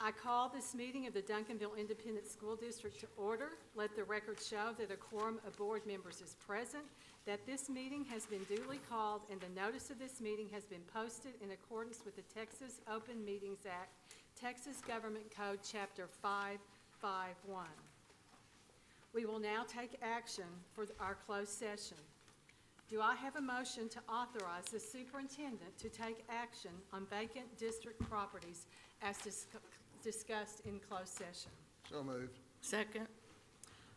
I call this meeting of the Duncanville Independent School District to order. Let the record show that a quorum of board members is present, that this meeting has been duly called, and the notice of this meeting has been posted in accordance with the Texas Open Meetings Act, Texas Government Code, Chapter 551. We will now take action for our closed session. Do I have a motion to authorize the superintendent to take action on vacant district properties as discussed in closed session? So moved. Second.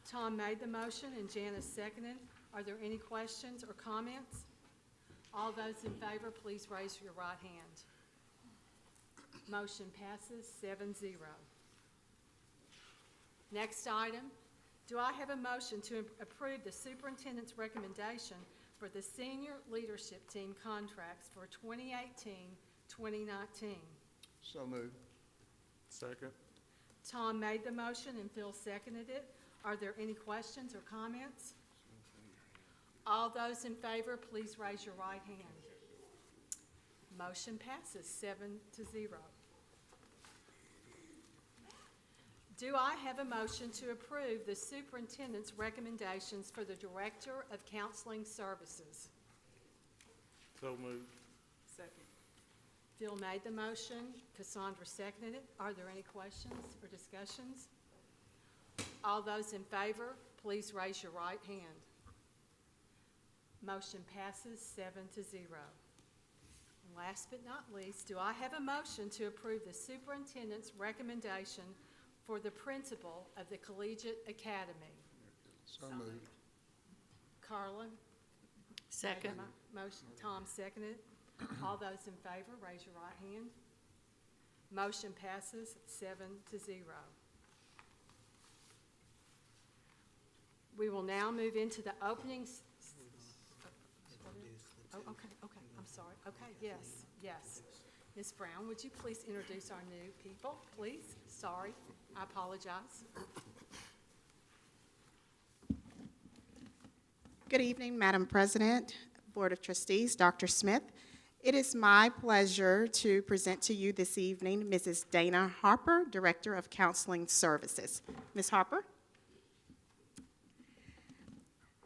Tom made the motion and Janice seconded. Are there any questions or comments? All those in favor, please raise your right hand. Motion passes 7-0. Next item, do I have a motion to approve the superintendent's recommendation for the senior leadership team contracts for 2018-2019? So moved. Second. Tom made the motion and Phil seconded it. Are there any questions or comments? All those in favor, please raise your right hand. Motion passes 7-0. Do I have a motion to approve the superintendent's recommendations for the Director of Counseling Services? So moved. Second. Phil made the motion, Cassandra seconded it. Are there any questions or discussions? All those in favor, please raise your right hand. Motion passes 7-0. And last but not least, do I have a motion to approve the superintendent's recommendation for the principal of the Collegiate Academy? So moved. Carla? Second. Motion, Tom seconded. All those in favor, raise your right hand. Motion passes 7-0. We will now move into the opening. Oh, okay, I'm sorry. Okay, yes. Ms. Brown, would you please introduce our new people, please? Sorry, I apologize. Good evening, Madam President, Board of Trustees, Dr. Smith. It is my pleasure to present to you this evening Mrs. Dana Harper, Director of Counseling Services. Ms. Harper?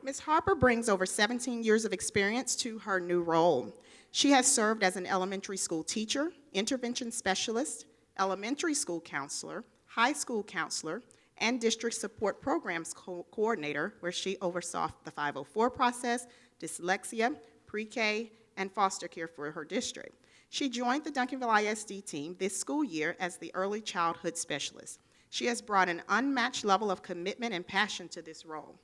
Ms. Harper brings over 17 years of experience to her new role. She has served as an elementary school teacher, intervention specialist, elementary school counselor, high school counselor, and district support programs coordinator, where she oversaw the 504 process, dyslexia, pre-K, and foster care for her district. She joined the Duncanville ISD team this school year as the early childhood specialist. She has brought an unmatched level of commitment and passion to this role.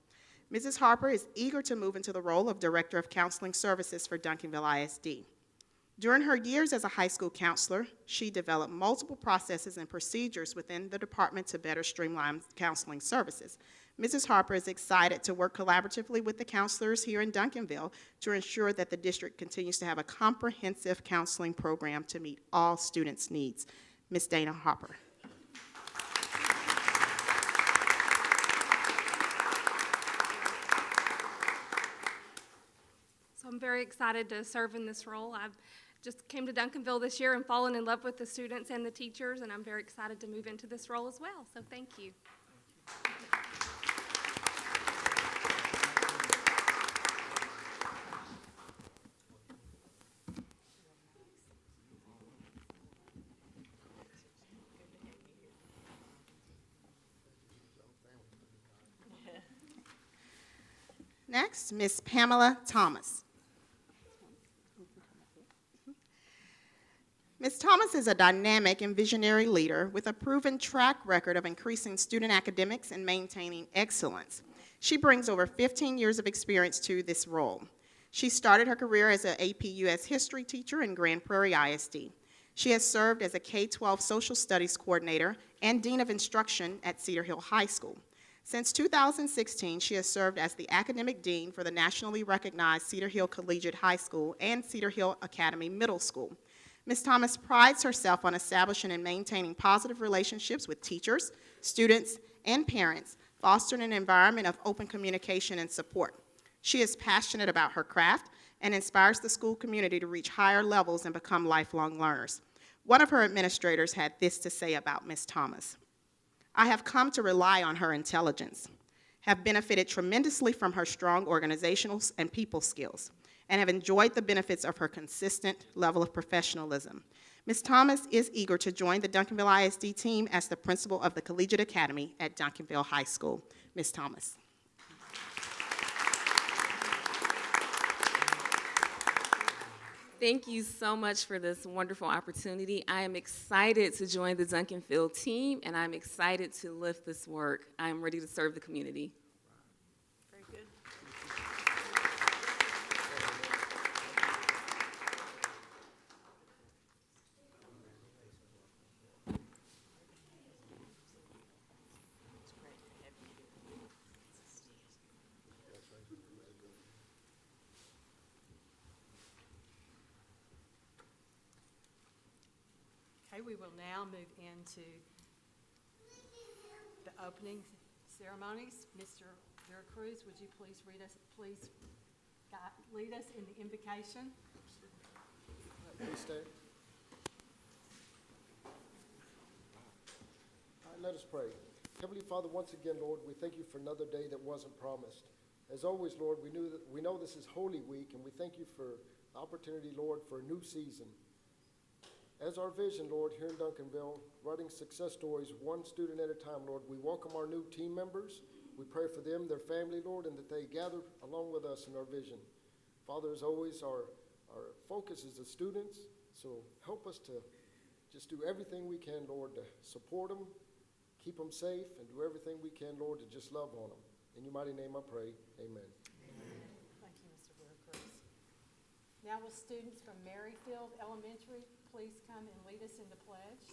Mrs. Harper is eager to move into the role of Director of Counseling Services for Duncanville ISD. During her years as a high school counselor, she developed multiple processes and procedures within the department to better streamline counseling services. Mrs. Harper is excited to work collaboratively with the counselors here in Duncanville to ensure that the district continues to have a comprehensive counseling program to meet all students' needs. Ms. Dana Harper. So I'm very excited to serve in this role. I've just came to Duncanville this year and fallen in love with the students and the teachers, and I'm very excited to move into this role as well. So thank you. Next, Ms. Pamela Thomas. Ms. Thomas is a dynamic and visionary leader with a proven track record of increasing student academics and maintaining excellence. She brings over 15 years of experience to this role. She started her career as an AP US history teacher in Grand Prairie ISD. She has served as a K-12 social studies coordinator and dean of instruction at Cedar Hill High School. Since 2016, she has served as the academic dean for the nationally recognized Cedar Hill Collegiate High School and Cedar Hill Academy Middle School. Ms. Thomas prides herself on establishing and maintaining positive relationships with teachers, students, and parents, fostering an environment of open communication and support. She is passionate about her craft and inspires the school community to reach higher levels and become lifelong learners. One of her administrators had this to say about Ms. Thomas: "I have come to rely on her intelligence, have benefited tremendously from her strong organizational and people skills, and have enjoyed the benefits of her consistent level of professionalism. Ms. Thomas is eager to join the Duncanville ISD team as the principal of the Collegiate Academy at Duncanville High School." Ms. Thomas. Thank you so much for this wonderful opportunity. I am excited to join the Duncanville team, and I'm excited to lift this work. I am ready to serve the community. Very good. Okay, we will now move into the opening ceremonies. Mr. Veracruz, would you please lead us in the invocation? Please stand. All right, let us pray. Heavenly Father, once again, Lord, we thank you for another day that wasn't promised. As always, Lord, we know this is Holy Week, and we thank you for the opportunity, Lord, for a new season. As our vision, Lord, here in Duncanville, writing success stories one student at a time, Lord, we welcome our new team members. We pray for them, their family, Lord, and that they gather along with us in our vision. Father, as always, our focus is the students, so help us to just do everything we can, Lord, to support them, keep them safe, and do everything we can, Lord, to just love on them. In your mighty name I pray, amen. Thank you, Mr. Veracruz. Now will students from Maryfield Elementary please come and lead us in the pledge?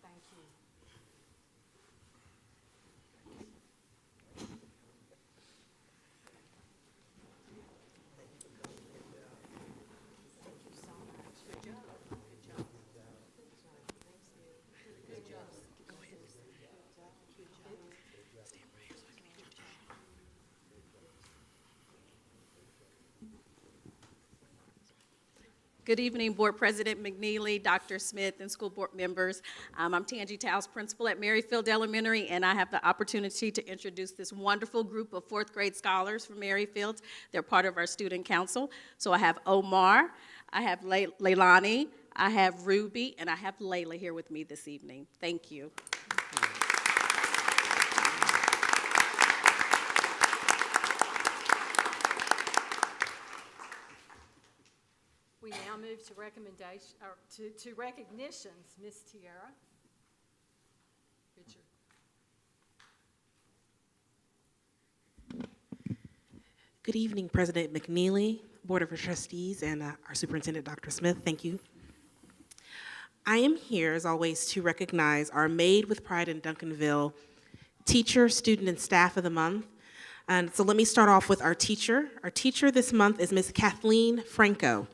Thank you. Thank you so much. Good job. Good job. Good job. Thanks, you. Good job. Go ahead. Good job. Good job. Stand right here so I can hear you. Good evening, Board President McNeely, Dr. Smith, and school board members. I'm Tangi Towles, principal at Maryfield Elementary, and I have the opportunity to introduce this wonderful group of fourth grade scholars from Maryfield. They're part of our student council. So I have Omar, I have Leilani, I have Ruby, and I have Layla here with me this evening. Thank you. We now move to recommendation, or to recognitions. Ms. Tiara Richard. Good evening, President McNeely, Board of Trustees, and our Superintendent, Dr. Smith. Thank you. I am here, as always, to recognize our Made with Pride in Duncanville Teacher, Student, and Staff of the Month. And so let me start off with our teacher. Our teacher this month is Ms. Kathleen Franco.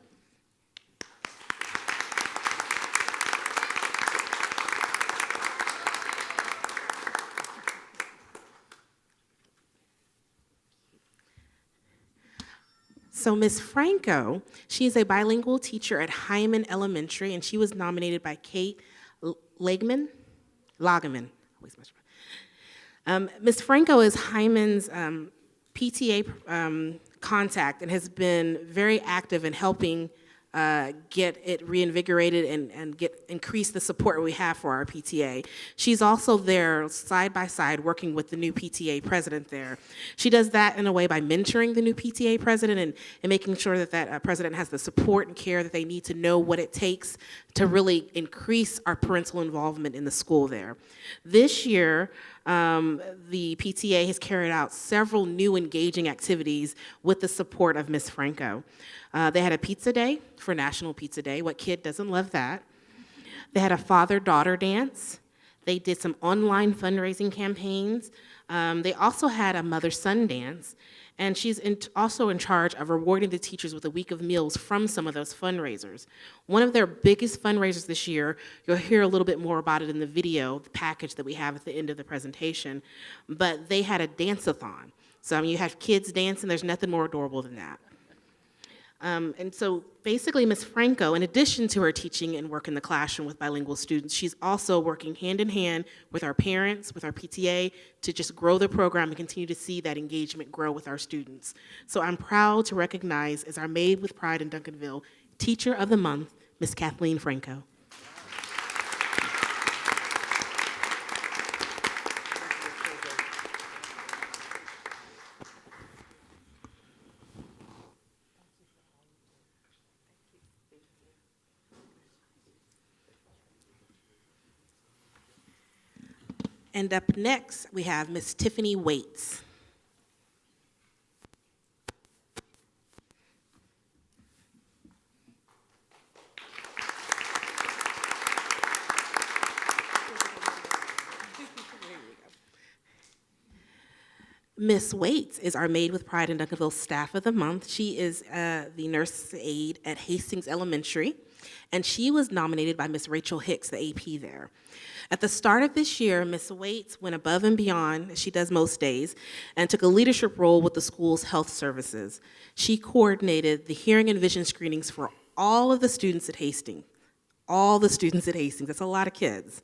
So Ms. Franco, she is a bilingual teacher at Hyman Elementary, and she was nominated by Kate Lageman. Ms. Franco is Hyman's PTA contact and has been very active in helping get it reinvigorated and increase the support we have for our PTA. She's also there side by side working with the new PTA president there. She does that in a way by mentoring the new PTA president and making sure that that president has the support and care that they need to know what it takes to really increase our parental involvement in the school there. This year, the PTA has carried out several new engaging activities with the support of Ms. Franco. They had a pizza day for National Pizza Day. What kid doesn't love that? They had a father-daughter dance. They did some online fundraising campaigns. They also had a mother-son dance. And she's also in charge of rewarding the teachers with a week of meals from some of those fundraisers. One of their biggest fundraisers this year, you'll hear a little bit more about it in the video, the package that we have at the end of the presentation, but they had a dance-a-thon. So I mean, you have kids dancing, there's nothing more adorable than that. And so basically, Ms. Franco, in addition to her teaching and work in the classroom with bilingual students, she's also working hand in hand with our parents, with our PTA, to just grow the program and continue to see that engagement grow with our students. So I'm proud to recognize, as our Made with Pride in Duncanville Teacher of the Month, Ms. Kathleen Franco. And up next, we have Ms. Tiffany Waits. Ms. Waits is our Made with Pride in Duncanville Staff of the Month. She is the nurse aide at Hastings Elementary, and she was nominated by Ms. Rachel Hicks, the AP there. At the start of this year, Ms. Waits went above and beyond, as she does most days, and took a leadership role with the school's health services. She coordinated the hearing and vision screenings for all of the students at Hastings. All the students at Hastings, that's a lot of kids.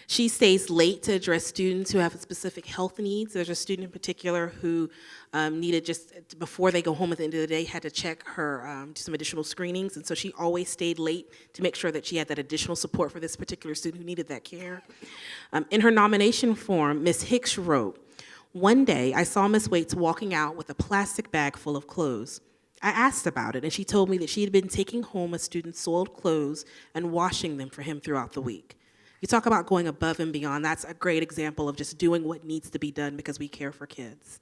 She stays late to address students who have specific health needs. There's a student in particular who needed just, before they go home at the end of the day, had to check her, some additional screenings, and so she always stayed late to make sure that she had that additional support for this particular student who needed that care. In her nomination form, Ms. Hicks wrote, "One day I saw Ms. Waits walking out with a plastic bag full of clothes. I asked about it, and she told me that she had been taking home a student's soiled clothes and washing them for him throughout the week." You talk about going above and beyond. That's a great example of just doing what needs to be done because we care for kids.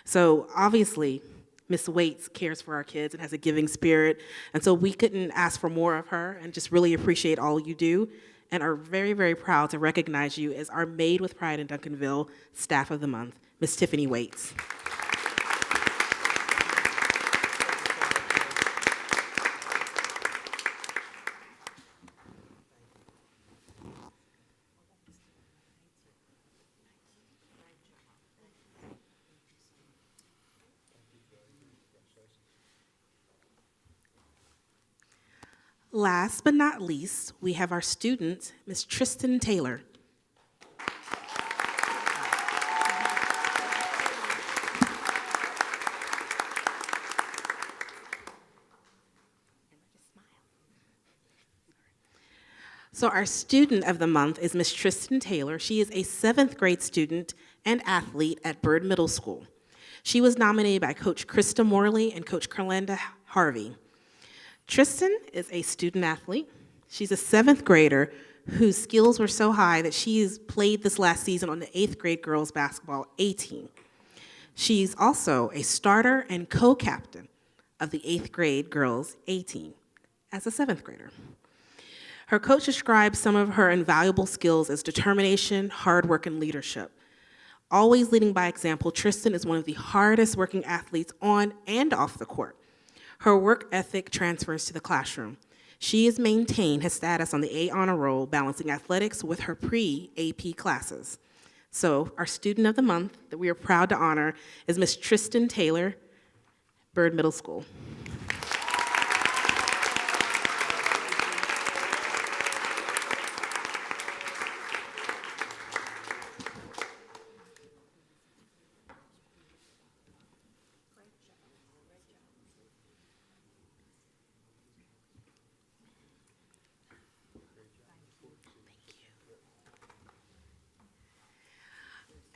So obviously, Ms. Waits cares for our kids and has a giving spirit, and so we couldn't ask for more of her, and just really appreciate all you do, and are very, very proud to recognize you as our Made with Pride in Duncanville Staff of the Month, Ms. Tiffany Waits. Last but not least, we have our student, Ms. Tristan Taylor. So our student of the month is Ms. Tristan Taylor. She is a 7th grade student and athlete at Byrd Middle School. She was nominated by Coach Krista Morley and Coach Carlinda Harvey. Tristan is a student athlete. She's a 7th grader whose skills were so high that she's played this last season on the 8th grade girls basketball A team. She's also a starter and co-captain of the 8th grade girls A team as a 7th grader. Her coach describes some of her invaluable skills as determination, hard work, and leadership. Always leading by example, Tristan is one of the hardest working athletes on and off the court. Her work ethic transfers to the classroom. She has maintained her status on the A honor roll, balancing athletics with her pre-AP classes. So our student of the month that we are proud to honor is Ms. Tristan Taylor, Byrd Middle School.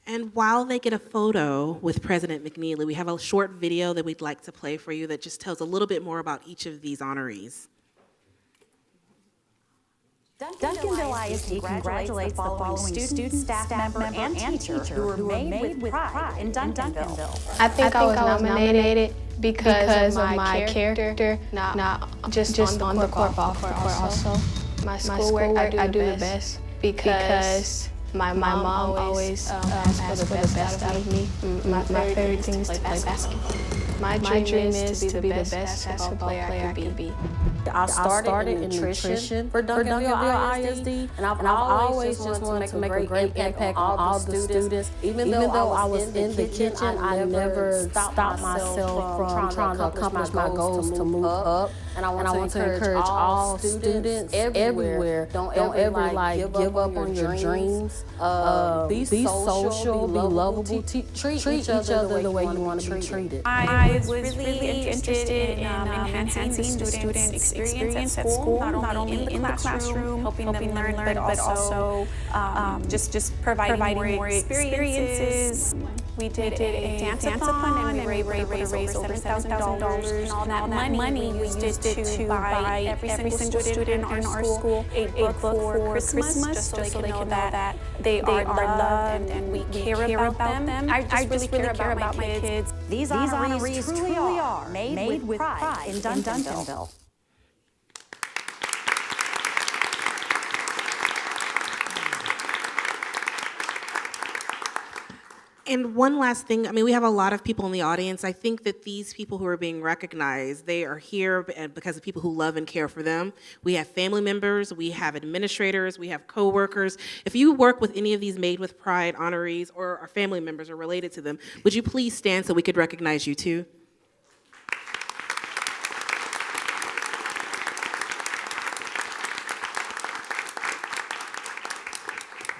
And while they get a photo with President McNeely, we have a short video that we'd like to play for you that just tells a little bit more about each of these honorees. Duncanville ISD congratulates the following student, staff member, and teacher who were made with pride in Duncanville. I think I was nominated because of my character, not just on the court, but also my schoolwork. I do the best because my mom always asks for the best out of me. My favorite thing is to play basketball. My dream is to be the best basketball player I could be. I started in nutrition for Duncanville ISD, and I've always just wanted to make a great impact on all the students. Even though I was in the kitchen, I never stopped myself from trying to accomplish my goals to move up. And I want to encourage all students everywhere. Don't ever give up on your dreams. Be social, be lovable. Treat each other the way you want to be treated. I was really interested in enhancing students' experience at school, not only in the classroom, helping them learn, but also just providing more experiences. We did a dance-a-thon, and we were able to raise over $7,000, and all that money we used it to buy every single student in our school a book for Christmas, just so they can know that they are loved and we care about them. I just really care about my kids. These honorees truly are made with pride in Duncanville. And one last thing, I mean, we have a lot of people in the audience. I think that these people who are being recognized, they are here because of people who love and care for them. We have family members, we have administrators, we have coworkers. If you work with any of these Made with Pride honorees or are family members or related to them, would you please stand so we could recognize you too?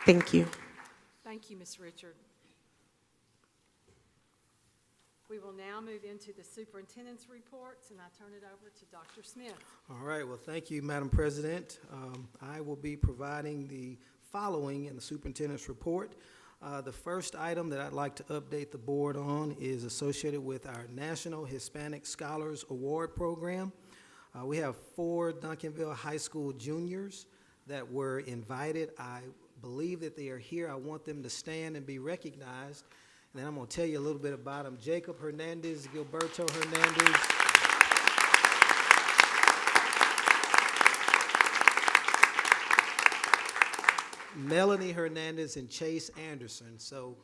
Thank you. Thank you, Ms. Richard. We will now move into the superintendent's reports, and I turn it over to Dr. Smith. All right, well, thank you, Madam President. I will be providing the following in the superintendent's report. The first item that I'd like to update the board on is associated with our National Hispanic Scholars Award Program. We have 4 Duncanville High School juniors that were invited. I believe that they are here. I want them to stand and be recognized. And then I'm going to tell you a little bit about them. Jacob Hernandez, Gilberto Hernandez. Melanie Hernandez and Chase Anderson. So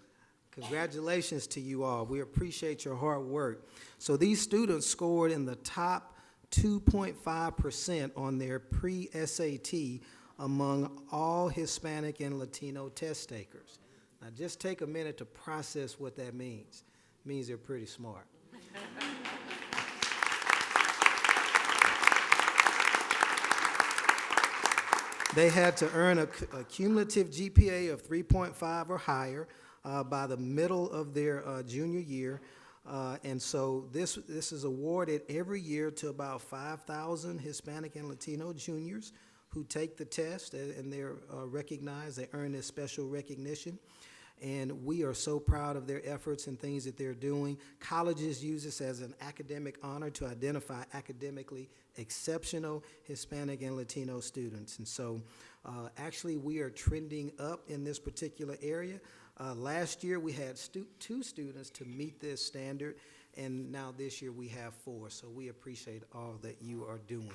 congratulations to you all. We appreciate your hard work. So these students scored in the top 2.5% on their pre-SAT among all Hispanic and Latino test takers. Now, just take a minute to process what that means. It means they're pretty smart. They had to earn a cumulative GPA of 3.5 or higher by the middle of their junior year. And so this is awarded every year to about 5,000 Hispanic and Latino juniors who take the test, and they're recognized. They earn this special recognition. And we are so proud of their efforts and things that they're doing. Colleges use this as an academic honor to identify academically exceptional Hispanic and Latino students. And so actually we are trending up in this particular area. Last year we had 2 students to meet this standard, and now this year we have 4. So we appreciate all that you are doing.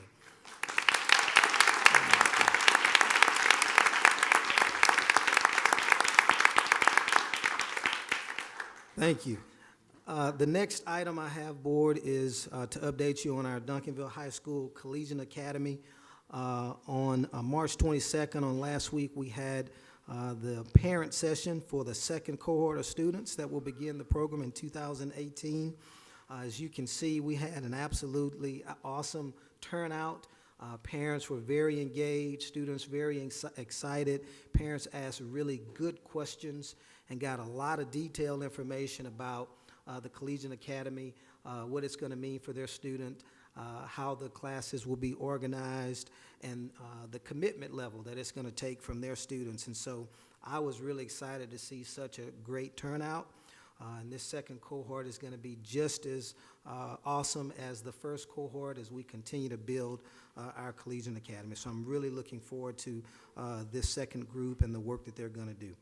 Thank you. The next item I have, board, is to update you on our Duncanville High School Collegiate Academy. On March 22nd, on last week, we had the parent session for the second cohort of students that will begin the program in 2018. As you can see, we had an absolutely awesome turnout. Parents were very engaged, students very excited. Parents asked really good questions and got a lot of detailed information about the Collegiate Academy, what it's going to mean for their student. how the classes will be organized, and the commitment level that it's going to take from their students. And so I was really excited to see such a great turnout. And this second cohort is going to be just as awesome as the first cohort as we continue to build our Collegiate Academy. So I'm really looking forward to this second group and the work that they're going to do,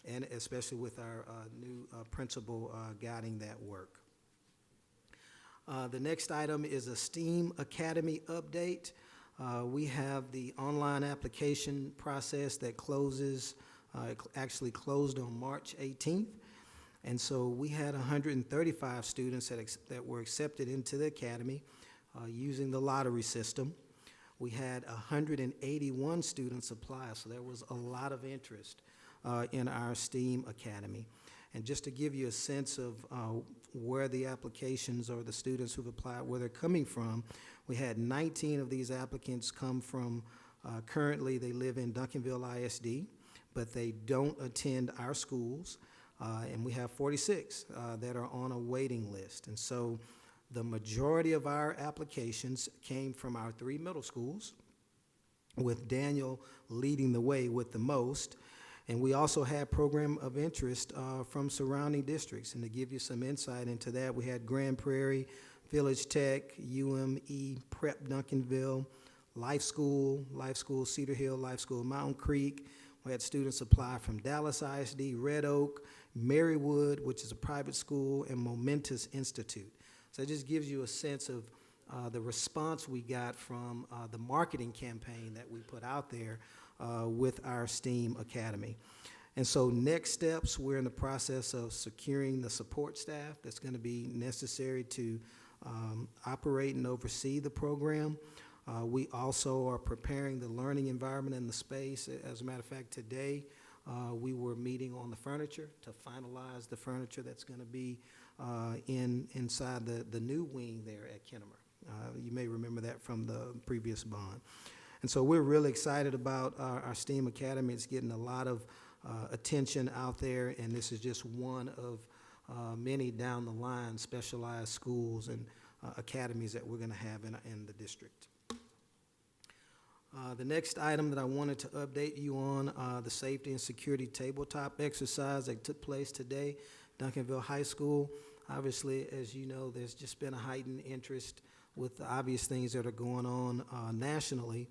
and especially with our new principal guiding that work. The next item is a STEAM Academy update. We have the online application process that closes, actually closed on March 18th. And so we had 135 students that were accepted into the academy using the lottery system. We had 181 students apply, so there was a lot of interest in our STEAM Academy. And just to give you a sense of where the applications or the students who've applied, where they're coming from, we had 19 of these applicants come from, currently they live in Duncanville ISD, but they don't attend our schools. And we have 46 that are on a waiting list. And so the majority of our applications came from our 3 middle schools, with Daniel leading the way with the most. And we also had program of interest from surrounding districts. And to give you some insight into that, we had Grand Prairie, Village Tech, UME, Prep Duncanville, Life School Cedar Hill, Life School Mountain Creek. We had students apply from Dallas ISD, Red Oak, Marywood, which is a private school, and Momentous Institute. So it just gives you a sense of the response we got from the marketing campaign that we put out there with our STEAM Academy. And so next steps, we're in the process of securing the support staff that's going to be necessary to operate and oversee the program. We also are preparing the learning environment and the space. As a matter of fact, today we were meeting on the furniture to finalize the furniture that's going to be inside the new wing there at Kennemer. You may remember that from the previous bond. And so we're really excited about our STEAM Academy. It's getting a lot of attention out there, and this is just one of many down the line specialized schools and academies that we're going to have in the district. The next item that I wanted to update you on, the safety and security tabletop exercise that took place today, Duncanville High School. Obviously, as you know, there's just been a heightened interest with the obvious things that are going on nationally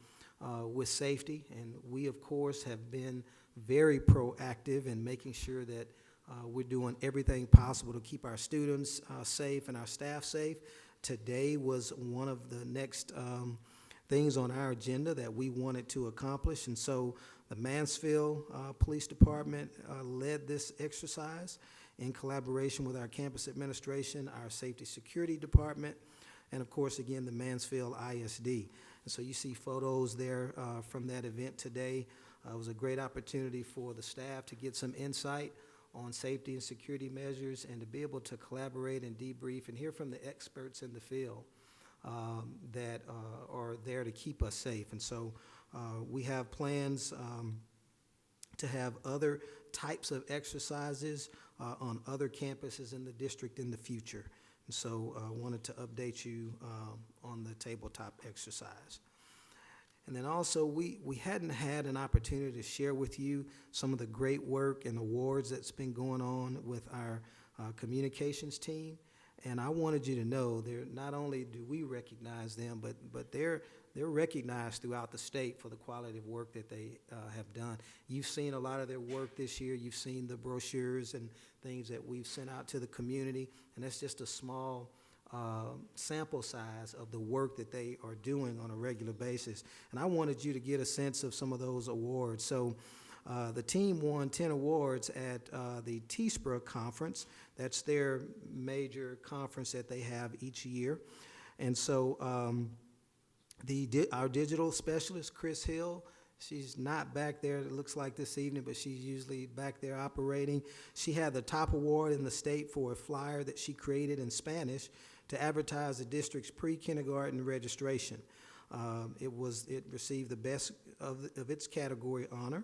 with safety. And we, of course, have been very proactive in making sure that we're doing everything possible to keep our students safe and our staff safe. Today was one of the next things on our agenda that we wanted to accomplish. And so the Mansfield Police Department led this exercise in collaboration with our campus administration, our safety security department, and of course, again, the Mansfield ISD. And so you see photos there from that event today. It was a great opportunity for the staff to get some insight on safety and security measures and to be able to collaborate and debrief and hear from the experts in the field that are there to keep us safe. And so we have plans to have other types of exercises on other campuses in the district in the future. And so I wanted to update you on the tabletop exercise. And then also, we hadn't had an opportunity to share with you some of the great work and awards that's been going on with our communications team. And I wanted you to know, not only do we recognize them, but they're recognized throughout the state for the quality of work that they have done. You've seen a lot of their work this year. You've seen the brochures and things that we've sent out to the community, and that's just a small sample size of the work that they are doing on a regular basis. And I wanted you to get a sense of some of those awards. So the team won 10 awards at the TSPRA conference. That's their major conference that they have each year. And so our digital specialist, Chris Hill, she's not back there, it looks like this evening, but she's usually back there operating. She had the top award in the state for a flyer that she created in Spanish to advertise the district's pre-kindergarten registration. It received the best of its category honor.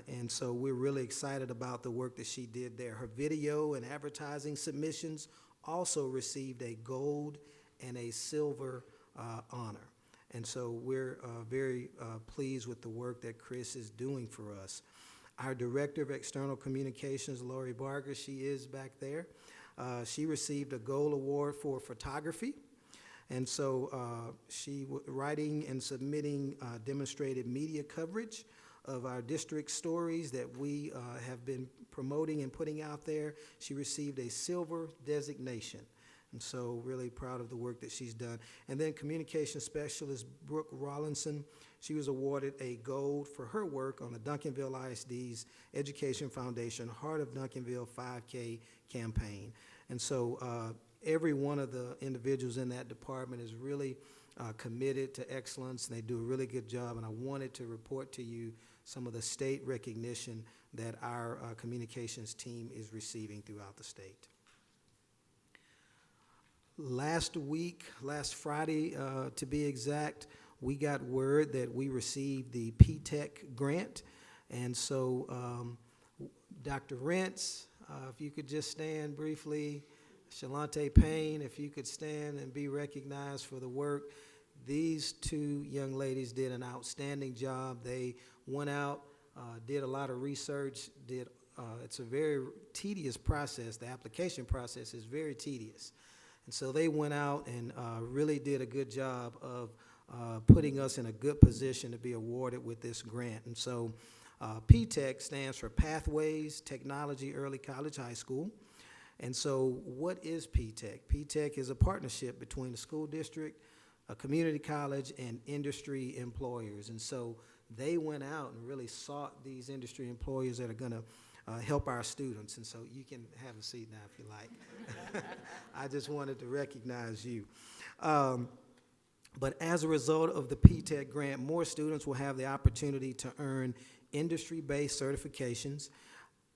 And so we're really excited about the work that she did there. Her video and advertising submissions also received a gold and a silver honor. And so we're very pleased with the work that Chris is doing for us. Our Director of External Communications, Lori Barger, she is back there. She received a Gold Award for photography. And so writing and submitting demonstrated media coverage of our district stories that we have been promoting and putting out there. She received a silver designation. And so really proud of the work that she's done. And then communication specialist Brooke Rollinson, she was awarded a gold for her work on the Duncanville ISD's Education Foundation Heart of Duncanville 5K campaign. And so every one of the individuals in that department is really committed to excellence, and they do a really good job. And I wanted to report to you some of the state recognition that our communications team is receiving throughout the state. Last Friday to be exact, we got word that we received the P-TECH grant. And so Dr. Rentz, if you could just stand briefly. Shalante Payne, if you could stand and be recognized for the work. These two young ladies did an outstanding job. They went out, did a lot of research, it's a very tedious process. The application process is very tedious. And so they went out and really did a good job of putting us in a good position to be awarded with this grant. And so P-TECH stands for Pathways Technology Early College High School. And so what is P-TECH? P-TECH is a partnership between the school district, a community college, and industry employers. And so they went out and really sought these industry employers that are going to help our students. And so you can have a seat now if you like. I just wanted to recognize you. But as a result of the P-TECH grant, more students will have the opportunity to earn industry-based certifications,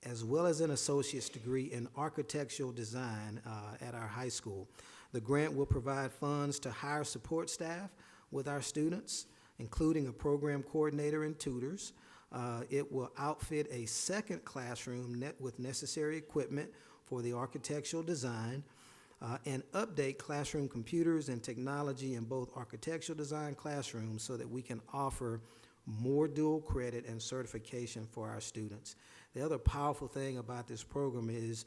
as well as an associate's degree in architectural design at our high school. The grant will provide funds to hire support staff with our students, including a program coordinator and tutors. It will outfit a second classroom with necessary equipment for the architectural design, and update classroom computers and technology in both architectural design classrooms so that we can offer more dual credit and certification for our students. The other powerful thing about this program is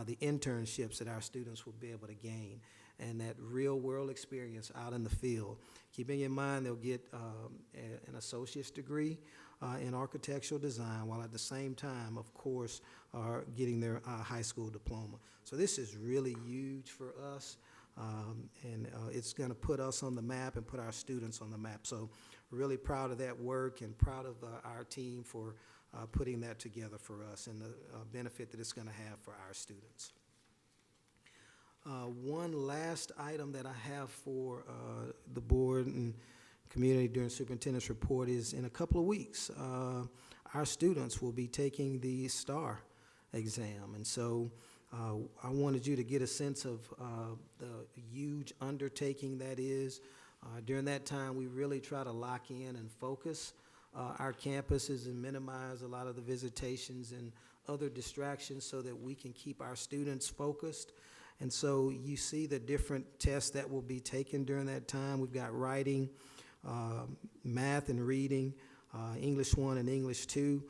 the internships that our students will be able to gain and that real world experience out in the field. Keeping in mind they'll get an associate's degree in architectural design while at the same time, of course, are getting their high school diploma. So this is really huge for us, and it's going to put us on the map and put our students on the map. So really proud of that work and proud of our team for putting that together for us and the benefit that it's going to have for our students. One last item that I have for the board and community during superintendent's report is in a couple of weeks, our students will be taking the STAR exam. And so I wanted you to get a sense of the huge undertaking that is. During that time, we really try to lock in and focus our campuses and minimize a lot of the visitations and other distractions so that we can keep our students focused. And so you see the different tests that will be taken during that time. We've got writing, math and reading, English 1 and English 2.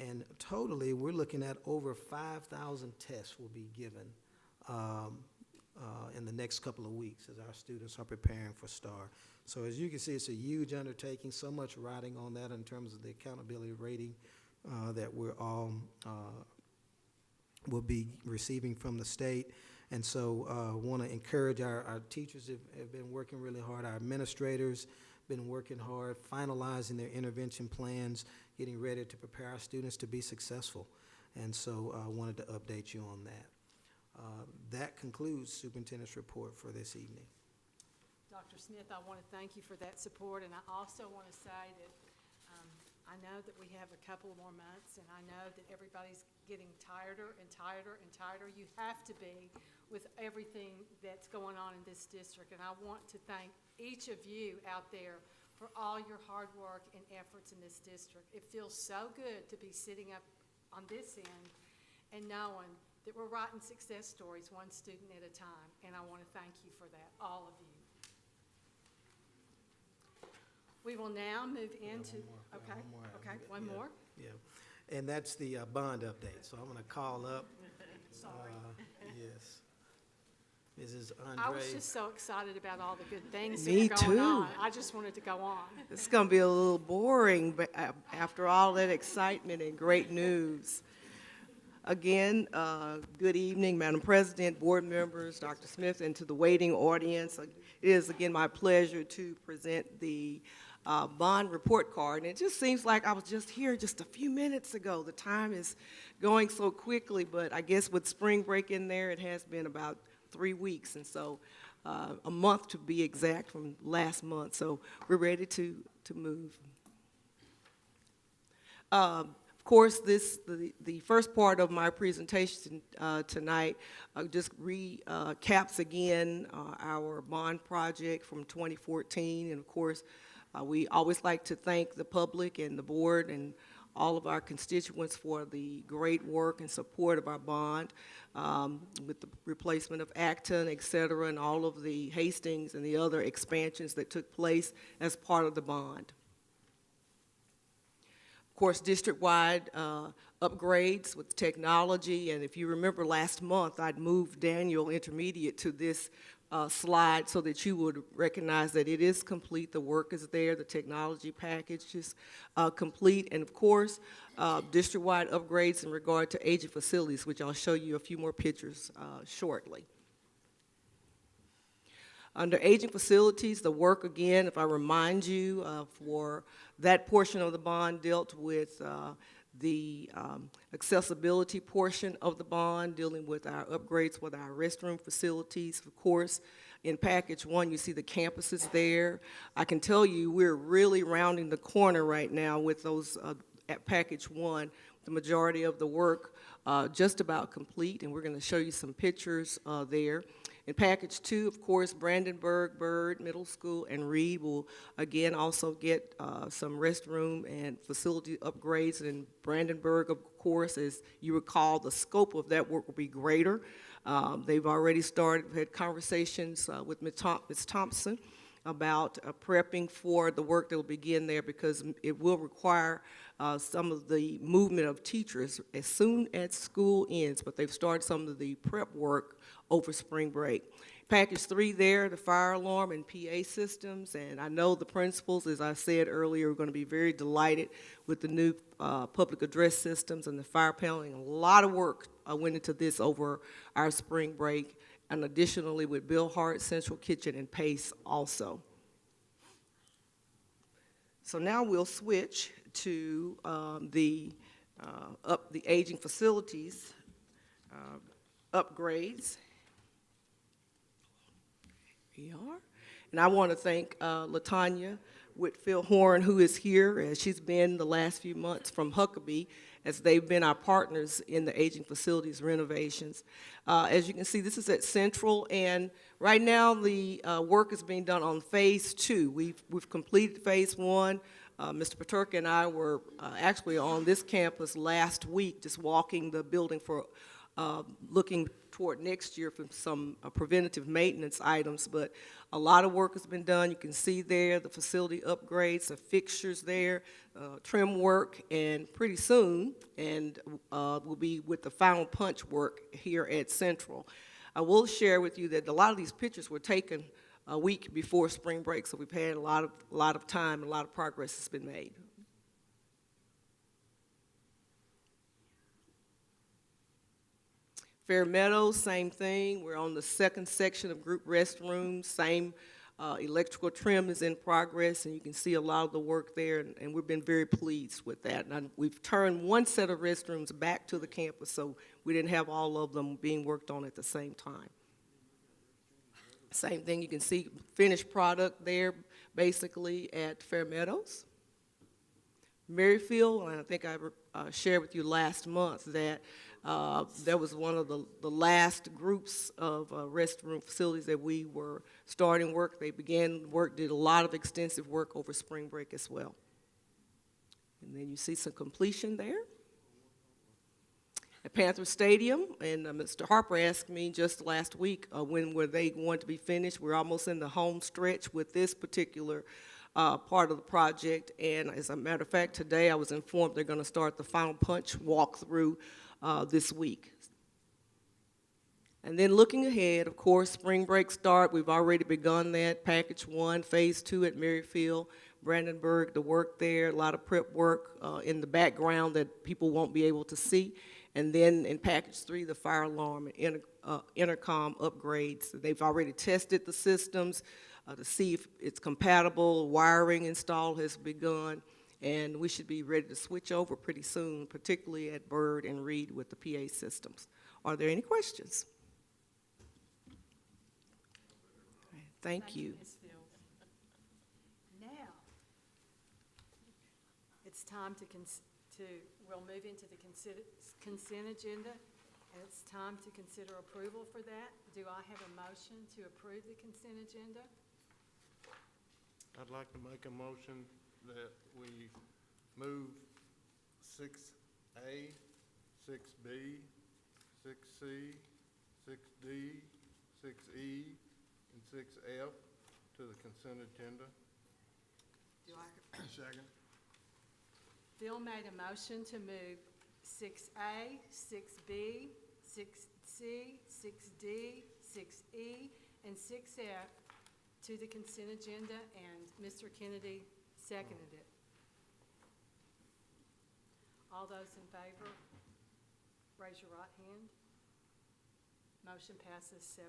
And totally, we're looking at over 5,000 tests will be given in the next couple of weeks as our students are preparing for STAR. So as you can see, it's a huge undertaking, so much riding on that in terms of the accountability rating that we're all will be receiving from the state. And so want to encourage our teachers have been working really hard, our administrators been working hard, finalizing their intervention plans, getting ready to prepare our students to be successful. And so I wanted to update you on that. That concludes Superintendent's report for this evening. Dr. Smith, I want to thank you for that support, and I also want to say that I know that we have a couple more months, and I know that everybody's getting tireder and tireder and tireder. You have to be with everything that's going on in this district, and I want to thank each of you out there for all your hard work and efforts in this district. It feels so good to be sitting up on this end and knowing that we're writing success stories one student at a time, and I want to thank you for that, all of you. We will now move into, okay, okay, one more. Yeah, and that's the bond update, so I'm going to call up. Yes. Mrs. I was Andre. just so excited about all the good things that Me are going too. on. I just wanted to go on. It's going to be a little boring, but after all that excitement and great news. Again, good evening, Madam President, board members, Dr. Smith, and to the waiting audience. It is again my pleasure to present the bond report card. And it just seems like I was just here just a few minutes ago. The time is going so quickly, but I guess with spring break in there, it has been about 3 weeks, and so a month to be exact from last month. So we're ready to move. Of course, the first part of my presentation tonight just recaps again our bond project from 2014, and of course, we always like to thank the public and the board and all of our constituents for the great work and support of our bond with the replacement of Acton, et cetera, and all of the Hastings and the other expansions that took place as part of the bond. Of course, district-wide upgrades with technology, and if you remember last month, I'd moved Daniel Intermediate to this slide so that you would recognize that it is complete, the work is there, the technology package is complete, and of course, district-wide upgrades in regard to aging facilities, which I'll show you a few more pictures shortly. Under aging facilities, the work again, if I remind you, for that portion of the bond dealt with the accessibility portion of the bond, dealing with our upgrades with our restroom facilities. Of course, in package one, you see the campuses there. I can tell you we're really rounding the corner right now with those at package one. The majority of the work just about complete, and we're going to show you some pictures there. In package two, of course, Brandenburg, Byrd Middle School, and Reed will again also get some restroom and facility upgrades. And in Brandenburg, of course, as you recall, the scope of that work will be greater. They've already had conversations with Ms. Thompson about prepping for the work that will begin there, because it will require some of the movement of teachers as soon as school ends, but they've started some of the prep work over spring break. Package three there, the fire alarm and PA systems, and I know the principals, as I said earlier, are going to be very delighted with the new public address systems and the fire paneling. A lot of work went into this over our spring break, and additionally with Bill Hart, Central Kitchen, and Pace also. So now we'll switch to the aging facilities upgrades. Here we are. And I want to thank LaTanya Whitfield Horn, who is here, as she's been the last few months from Huckabee, as they've been our partners in the aging facilities renovations. As you can see, this is at Central, and right now the work is being done on phase two. We've completed phase one. Mr. Paterka and I were actually on this campus last week, just walking the building for looking toward next year for some preventative maintenance items, but a lot of work has been done. You can see there the facility upgrades, the fixtures there, trim work, and pretty soon, and we'll be with the final punch work here at Central. I will share with you that a lot of these pictures were taken a week before spring break, so we've had a lot of time and a lot of progress has been made. Fair Meadows, same thing. We're on the second section of group restrooms. Same electrical trim is in progress, and you can see a lot of the work there, and we've been very pleased with that. And we've turned one set of restrooms back to the campus, so we didn't have all of them being worked on at the same time. Same thing, you can see finished product there, basically at Fair Meadows. Maryfield, and I think I shared with you last month that that was one of the last groups of restroom facilities that we were starting work. They began work, did a lot of extensive work over spring break as well. And then you see some completion there. At Panther Stadium, and Mr. Harper asked me just last week when were they going to be finished. We're almost in the home stretch with this particular part of the project. And as a matter of fact, today I was informed they're going to start the final punch walkthrough this week. And then looking ahead, of course, spring break start, we've already begun that. Package 1, Phase 2 at Maryfield, Brandenburg, the work there, a lot of prep work in the background that people won't be able to see. And then in Package 3, the fire alarm and intercom upgrades. They've already tested the systems to see if it's compatible. Wiring install has begun, and we should be ready to switch over pretty soon, particularly at Byrd and Reed with the PA systems. Are there any questions? Thank you. Ms. Fields. Now, it's time we'll move into the consent agenda, and it's time to consider approval for that. Do I have a motion to approve the consent agenda? I'd like to make a motion that we move 6A, 6B, 6C, 6D, 6E, and 6F to the consent agenda. Second. Bill made a motion to move 6A, 6B, 6C, 6D, 6E, and 6F to the consent agenda, and Mr. Kennedy seconded it. All those in favor, raise your right hand. Motion passes 7-0.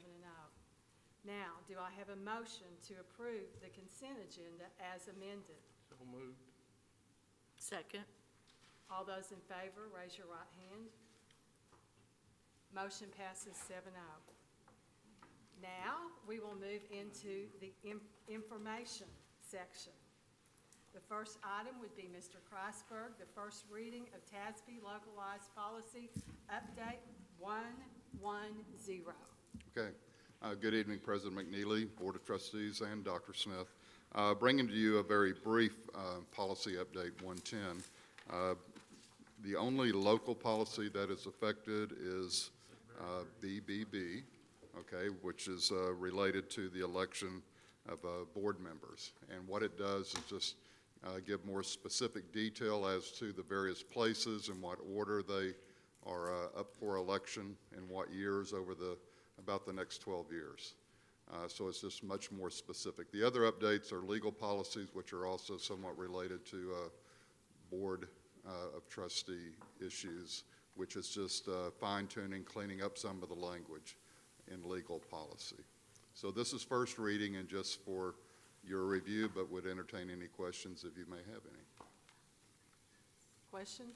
Now, do I have a motion to approve the consent agenda as amended? So moved. Second. All those in favor, raise your right hand. Motion passes 7-0. Now, we will move into the information section. The first item would be Mr. Kreisberg, the first reading of TASB Localized Policy Update 110. Okay. Good evening, President McNeely, Board of Trustees, and Dr. Smith. Bringing to you a very brief policy update 110. The only local policy that is affected is BBB, okay, which is related to the election of board members. And what it does is just give more specific detail as to the various places and what order they are up for election and what years over about the next 12 years. So it's just much more specific. The other updates are legal policies, which are also somewhat related to board of trustee issues, which is just fine-tuning, cleaning up some of the language in legal policy. So this is first reading and just for your review, but would entertain any questions if you may have any. Questions?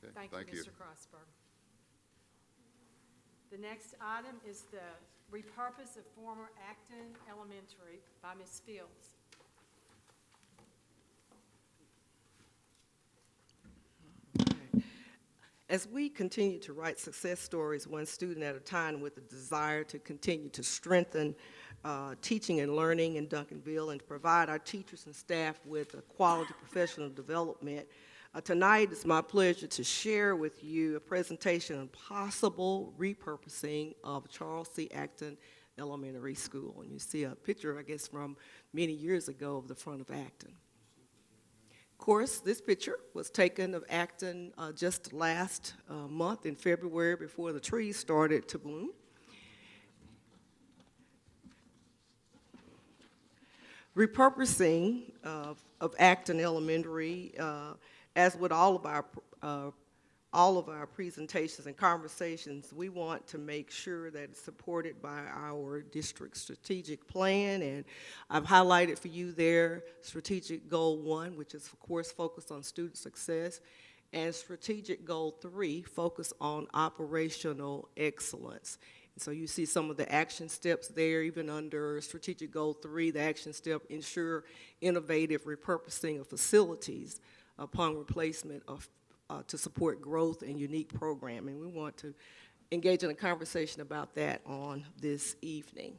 Okay, Thank you, Mr. Kreisberg. The next item is the repurpose of former Acton Elementary by Ms. Fields. As we continue to write success stories one student at a time with a desire to continue to strengthen teaching and learning in Duncanville and to provide our teachers and staff with a quality professional development, tonight it's my pleasure to share with you a presentation on possible repurposing of Charles C. Acton Elementary School. And you see a picture, I guess, from many years ago of the front of Acton. Of course, this picture was taken of Acton just last month in February before the trees started to bloom. Repurposing of Acton Elementary, as with all of our presentations and conversations, we want to make sure that it's supported by our district strategic plan, and I've highlighted for you there strategic goal 1, which is of course focused on student success, and strategic goal 3, focus on operational excellence. And so you see some of the action steps there, even under strategic goal 3, the action step, ensure innovative repurposing of facilities upon replacement of to support growth and unique programming. We want to engage in a conversation about that on this evening.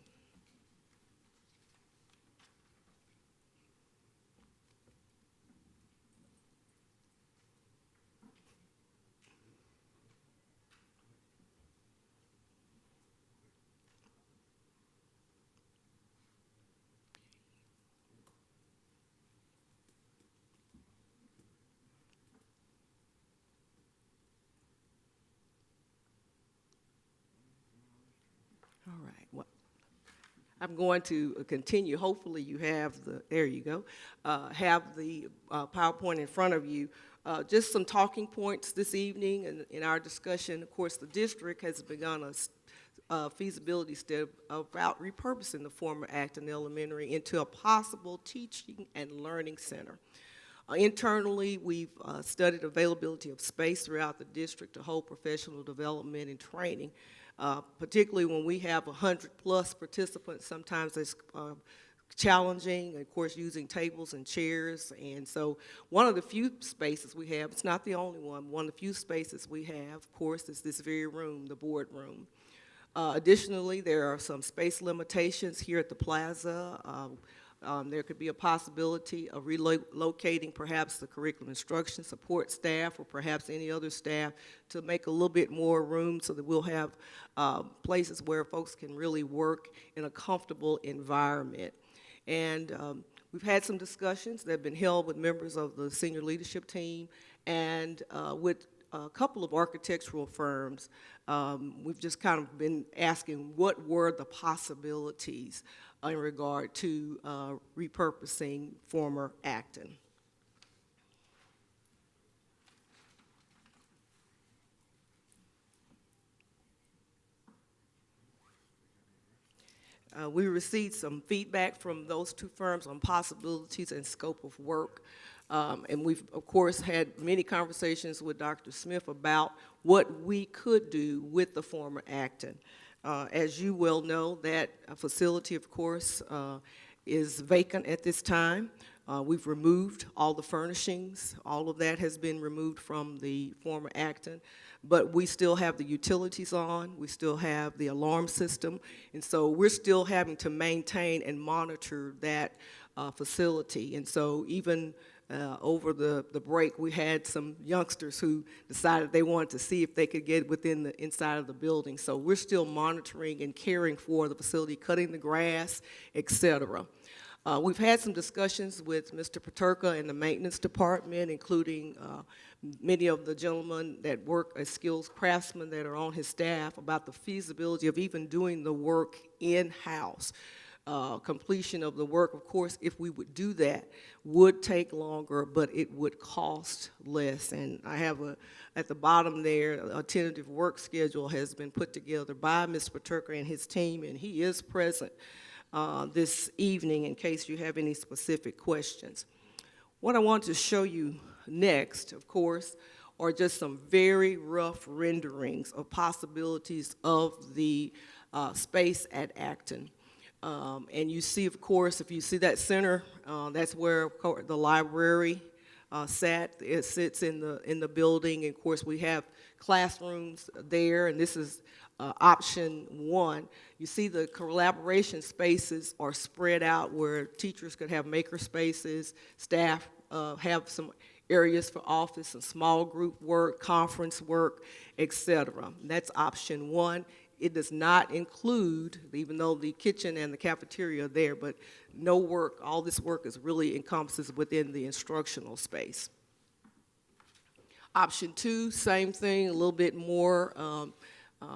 I'm going to continue. Hopefully you have there you go, have the PowerPoint in front of you. Just some talking points this evening in our discussion. Of course, the district has begun a feasibility study about repurposing the former Acton Elementary into a possible teaching and learning center. Internally, we've studied availability of space throughout the district to hold professional development and training. Particularly when we have 100+ participants, sometimes it's challenging, of course, using tables and chairs. And so one of the few spaces we have, it's not the only one of the few spaces we have, of course, is this very room, the board room. Additionally, there are some space limitations here at the plaza. There could be a possibility of relocating perhaps the curriculum instruction support staff or perhaps any other staff to make a little bit more room so that we'll have places where folks can really work in a comfortable environment. And we've had some discussions that have been held with members of the senior leadership team and with a couple of architectural firms. We've just kind of been asking what were the possibilities in regard to repurposing former Acton. We received some feedback from those two firms on possibilities and scope of work. And we've, of course, had many conversations with Dr. Smith about what we could do with the former Acton. As you well know, that facility, of course, is vacant at this time. We've removed all the furnishings. All of that has been removed from the former Acton. But we still have the utilities on. We still have the alarm system. And so we're still having to maintain and monitor that facility. And so even over the break, we had some youngsters who decided they wanted to see if they could get within the inside of the building. So we're still monitoring and caring for the facility, cutting the grass, et cetera. We've had some discussions with Mr. Paterka and the maintenance department, including many of the gentlemen that work as skills craftsmen that are on his staff, about the feasibility of even doing the work in-house. Completion of the work, of course, if we would do that, would take longer, but it would cost less. And I have at the bottom there, a tentative work schedule has been put together by Mr. Paterka and his team, and he is present this evening in case you have any specific questions. What I want to show you next, of course, are just some very rough renderings of possibilities of the space at Acton. And you see, of course, if you see that center, that's where the library sat. It sits in the building. And of course, we have classrooms there, and this is option one. You see the collaboration spaces are spread out where teachers could have maker spaces, staff have some areas for office and small group work, conference work, etc. That's option one. It does not include, even though the kitchen and the cafeteria are there, but no work, all this work is really encompasses within the instructional space. Option two, same thing, a little bit more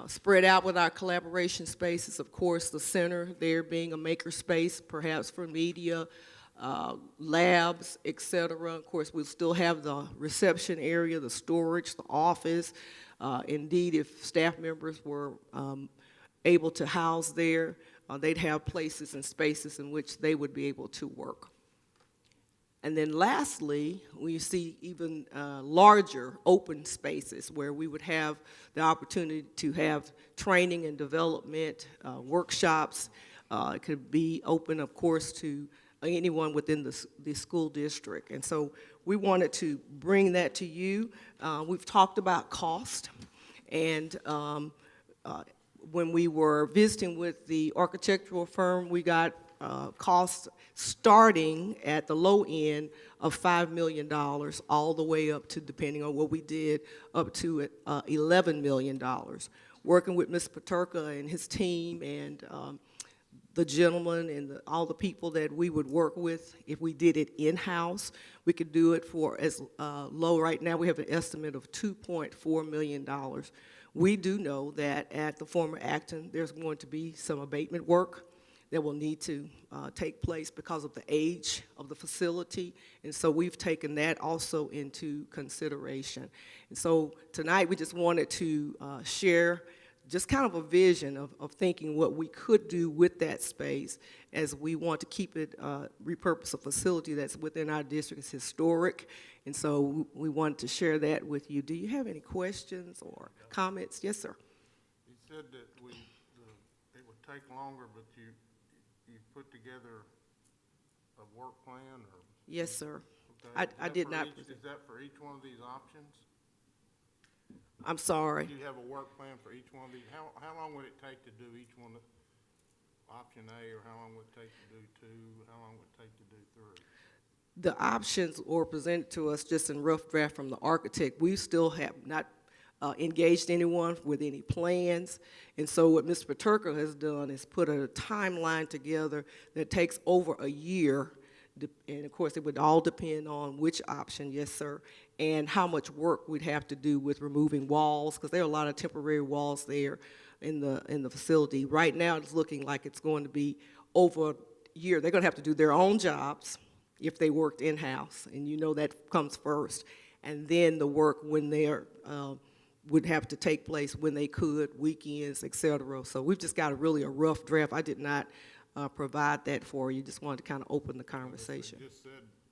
spread out with our collaboration spaces. Of course, the center there being a maker space, perhaps for media, labs, etc. Of course, we'll still have the reception area, the storage, the office. Indeed, if staff members were able to house there, they'd have places and spaces in which they would be able to work. And then lastly, we see even larger open spaces where we would have the opportunity to have training and development, workshops. It could be open, of course, to anyone within the school district. And so we wanted to bring that to you. We've talked about cost, and when we were visiting with the architectural firm, we got costs starting at the low end of $5 million all the way up to, depending on what we did, up to $11 million. Working with Mr. Paterka and his team and the gentleman and all the people that we would work with, if we did it in-house, we could do it for as low. Right now we have an estimate of $2.4 million. We do know that at the former Acton, there's going to be some abatement work that will need to take place because of the age of the facility. And so we've taken that also into consideration. And so tonight we just wanted to share just kind of a vision of thinking what we could do with that space, as we want to keep it, repurpose a facility that's within our district. It's historic, and so we wanted to share that with you. Do you have any questions or comments? Yes, sir. You said that it would take longer, but you put together a work plan, or? Yes, sir. Okay. I did not. Is that for each one of these options? I'm sorry. Do you have a work plan for each one of these? How long would it take to do each one, option A, or how long would it take to do 2? How long would it take to do 3? The options were presented to us just in rough draft from the architect. We still have not engaged anyone with any plans. And so what Mr. Paterka has done is put a timeline together that takes over a year. And of course, it would all depend on which option, yes, sir, and how much work we'd have to do with removing walls, because there are a lot of temporary walls there in the facility. Right now, it's looking like it's going to be over a year. They're going to have to do their own jobs if they worked in-house, and you know that comes first. And then the work when they're would have to take place when they could, weekends, et cetera. So we've just got a rough draft. I did not provide that for you. Just wanted to kind of open the conversation. You just said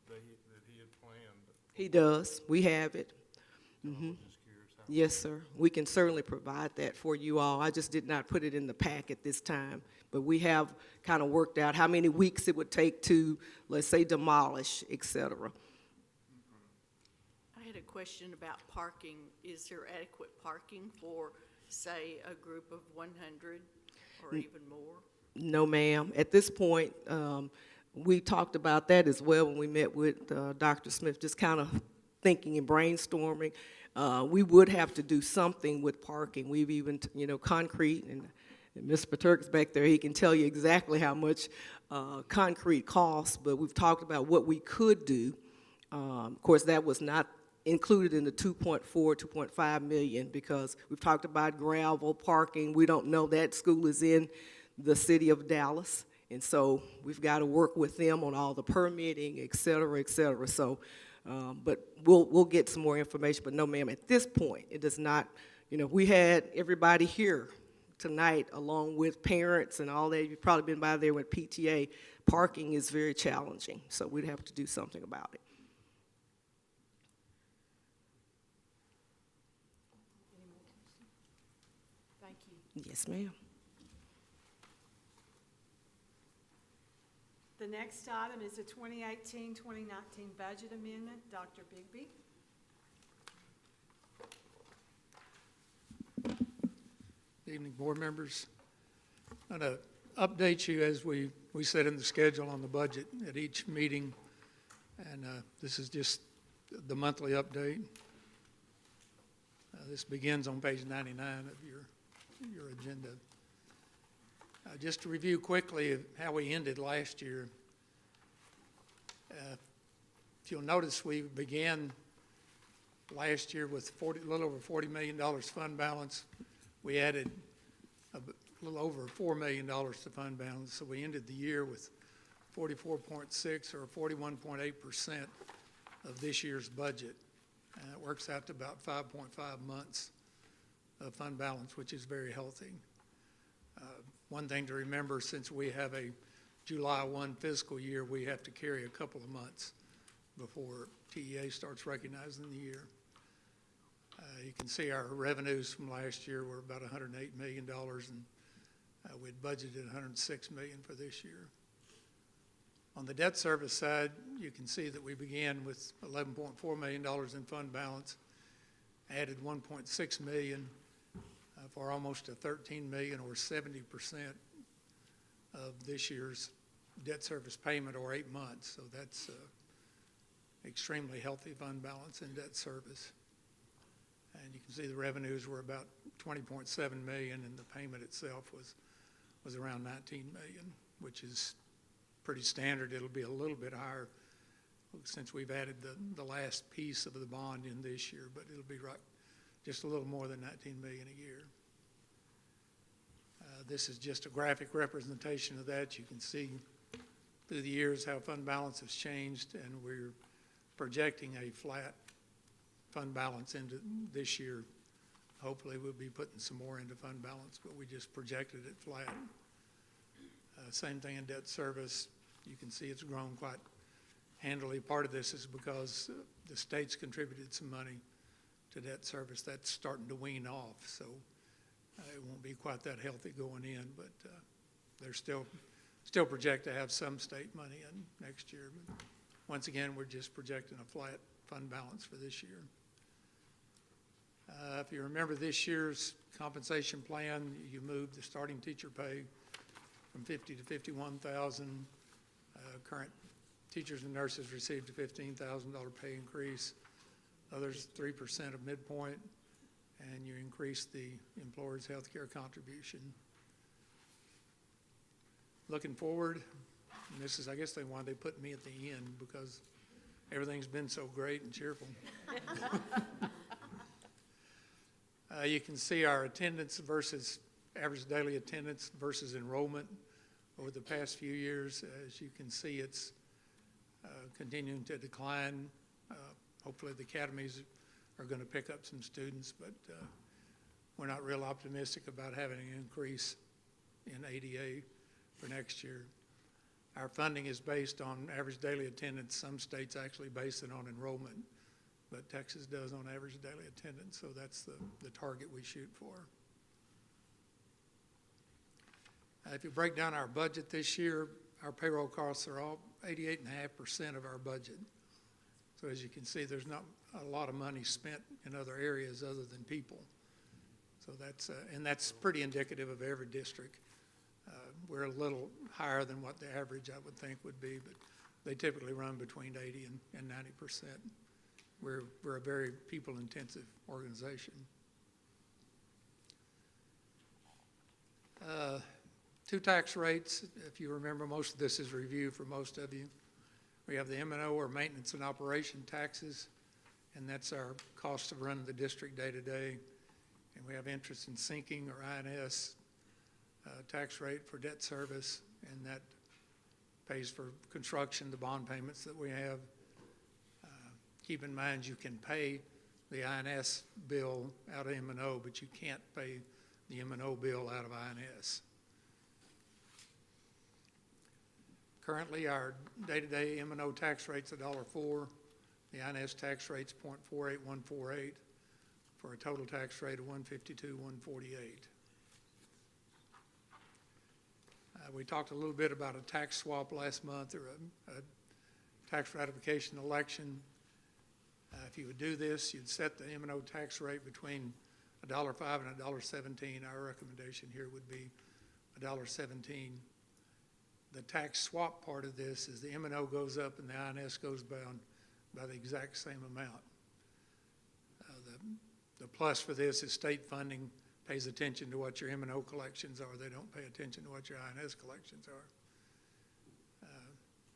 that he had planned. He does. We have it. Mm-hmm. Yes, sir. We can certainly provide that for you all. I just did not put it in the packet this time. But we have kind of worked out how many weeks it would take to, let's say, demolish, et cetera. I had a question about parking. Is there adequate parking for, say, a group of 100 or even more? No, ma'am. At this point, we talked about that as well when we met with Dr. Smith, just kind of thinking and brainstorming. We would have to do something with parking. We've even, concrete, and Mr. Paterka's back there. He can tell you exactly how much concrete costs, but we've talked about what we could do. Of course, that was not included in the 2.5 million, because we've talked about gravel, parking. We don't know that school is in the city of Dallas, and so we've got to work with them on all the permitting, et cetera, et cetera. So, but we'll get some more information. But no, ma'am, at this point, it does not. We had everybody here tonight, along with parents and all that. You've probably been by there with PTA. Parking is very challenging, so we'd have to do something about it. Thank you. Yes, ma'am. The next item is the 2018-2019 budget amendment. Dr. Bigby. Good evening, board members. I'm going to update you as we set in the schedule on the budget at each meeting, and this is just the monthly update. This begins on page 99 of your agenda. Just to review quickly how we ended last year, if you'll notice, we began last year with a little over $40 million fund balance. We added a little over $4 million to fund balance, so we ended the year with 44.6 or 41.8% of this year's budget. And it works out to about 5.5 months of fund balance, which is very healthy. One thing to remember, since we have a July 1 fiscal year, we have to carry a couple of months before TEA starts recognizing the year. You can see our revenues from last year were about $108 million, and we'd budgeted $106 million for this year. On the debt service side, you can see that we began with $11.4 million in fund balance, added $1.6 million for almost a $13 million or 70% of this year's debt service payment, or 8 months. So that's extremely healthy fund balance in debt service. And you can see the revenues were about $20.7 million, and the payment itself was around $19 million, which is pretty standard. It'll be a little bit higher since we've added the last piece of the bond in this year, but it'll be right just a little more than $19 million a year. This is just a graphic representation of that. You can see through the years how fund balance has changed, and we're projecting a flat fund balance into this year. Hopefully, we'll be putting some more into fund balance, but we just projected it flat. Same thing in debt service. You can see it's grown quite handily. Part of this is because the state's contributed some money to debt service. That's starting to wean off, so it won't be quite that healthy going in, but they're still project to have some state money in next year. But once again, we're just projecting a flat fund balance for this year. If you remember this year's compensation plan, you moved the starting teacher pay from $50,000 to $51,000. Current teachers and nurses received a $15,000 pay increase. Others 3% of midpoint, and you increased the employer's health care contribution. Looking forward, and this is, I guess, why they put me at the end, because everything's been so great and cheerful. You can see our attendance versus average daily attendance versus enrollment over the past few years. As you can see, it's continuing to decline. Hopefully the academies are going to pick up some students, but we're not real optimistic about having an increase in ADA for next year. Our funding is based on average daily attendance. Some states actually base it on enrollment, but Texas does on average daily attendance, so that's the target we shoot for. If you break down our budget this year, our payroll costs are all 88.5% of our budget. So as you can see, there's not a lot of money spent in other areas other than people. So that's, and that's pretty indicative of every district. We're a little higher than what the average I would think would be, but they typically run between 80 and 90%. We're a very people-intensive organization. Two tax rates. If you remember, most of this is review for most of you. We have the M&O, or maintenance and operation taxes, and that's our cost of running the district day to day. And we have interest in sinking, or INS, tax rate for debt service, and that pays for construction, the bond payments that we have. Keep in mind you can pay the INS bill out of M&O, but you can't pay the M&O bill out of INS. Currently, our day-to-day M&O tax rate's $1.04. The INS tax rate's 0.48148 for a total tax rate of $152,148. We talked a little bit about a tax swap last month, or a tax ratification election. If you would do this, you'd set the M&O tax rate between $1.05 and $1.17. Our recommendation here would be $1.17. The tax swap part of this is the M&O goes up and the INS goes down by the exact same amount. The plus for this is state funding pays attention to what your M&O collections are. They don't pay attention to what your INS collections are.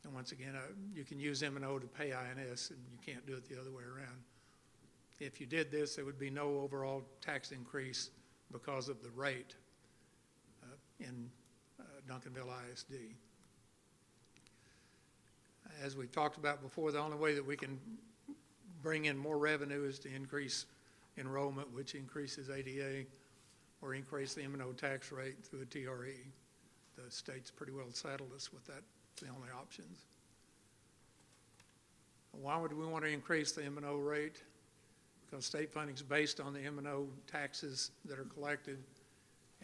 And once again, you can use M&O to pay INS, and you can't do it the other way around. If you did this, there would be no overall tax increase because of the rate in Duncanville ISD. As we've talked about before, the only way that we can bring in more revenue is to increase enrollment, which increases ADA, or increase the M&O tax rate through a TRE. The state's pretty well saddled us with that. It's the only options. Why would we want to increase the M&O rate? Because state funding is based on the M&O taxes that are collected,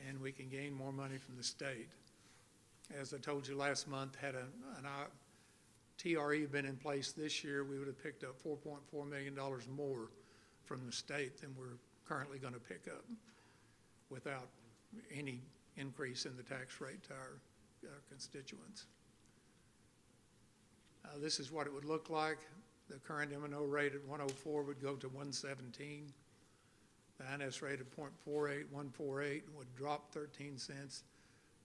and we can gain more money from the state. As I told you last month, had an TRE been in place this year, we would have picked up $4.4 million more from the state than we're currently going to pick up without any increase in the tax rate to our constituents. This is what it would look like. The current M&O rate at 104 would go to 117. The INS rate of 0.48148 would drop 13 cents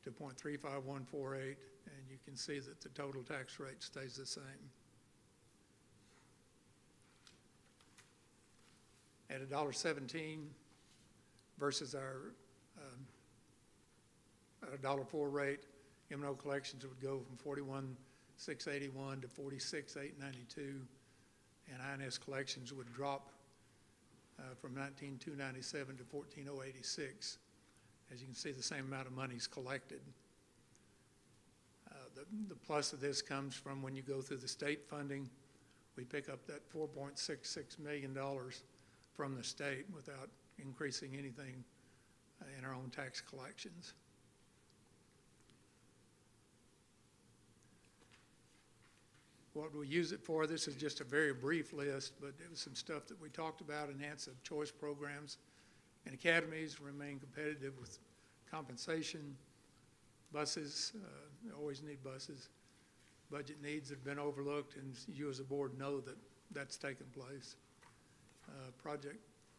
to 0.35148, and you can see that the total tax rate stays the same. At $1.17 versus our at a $1.04 rate, M&O collections would go from 41,681 to 46,892, and INS collections would drop from 19,297 to 14,086. As you can see, the same amount of money is collected. The plus of this comes from when you go through the state funding, we pick up that $4.66 million from the state without increasing anything in our own tax collections. What do we use it for? This is just a very brief list, but it was some stuff that we talked about: enhance the choice programs and academies, remain competitive with compensation, buses, always need buses, budget needs that have been overlooked, and you as a board know that that's taken place.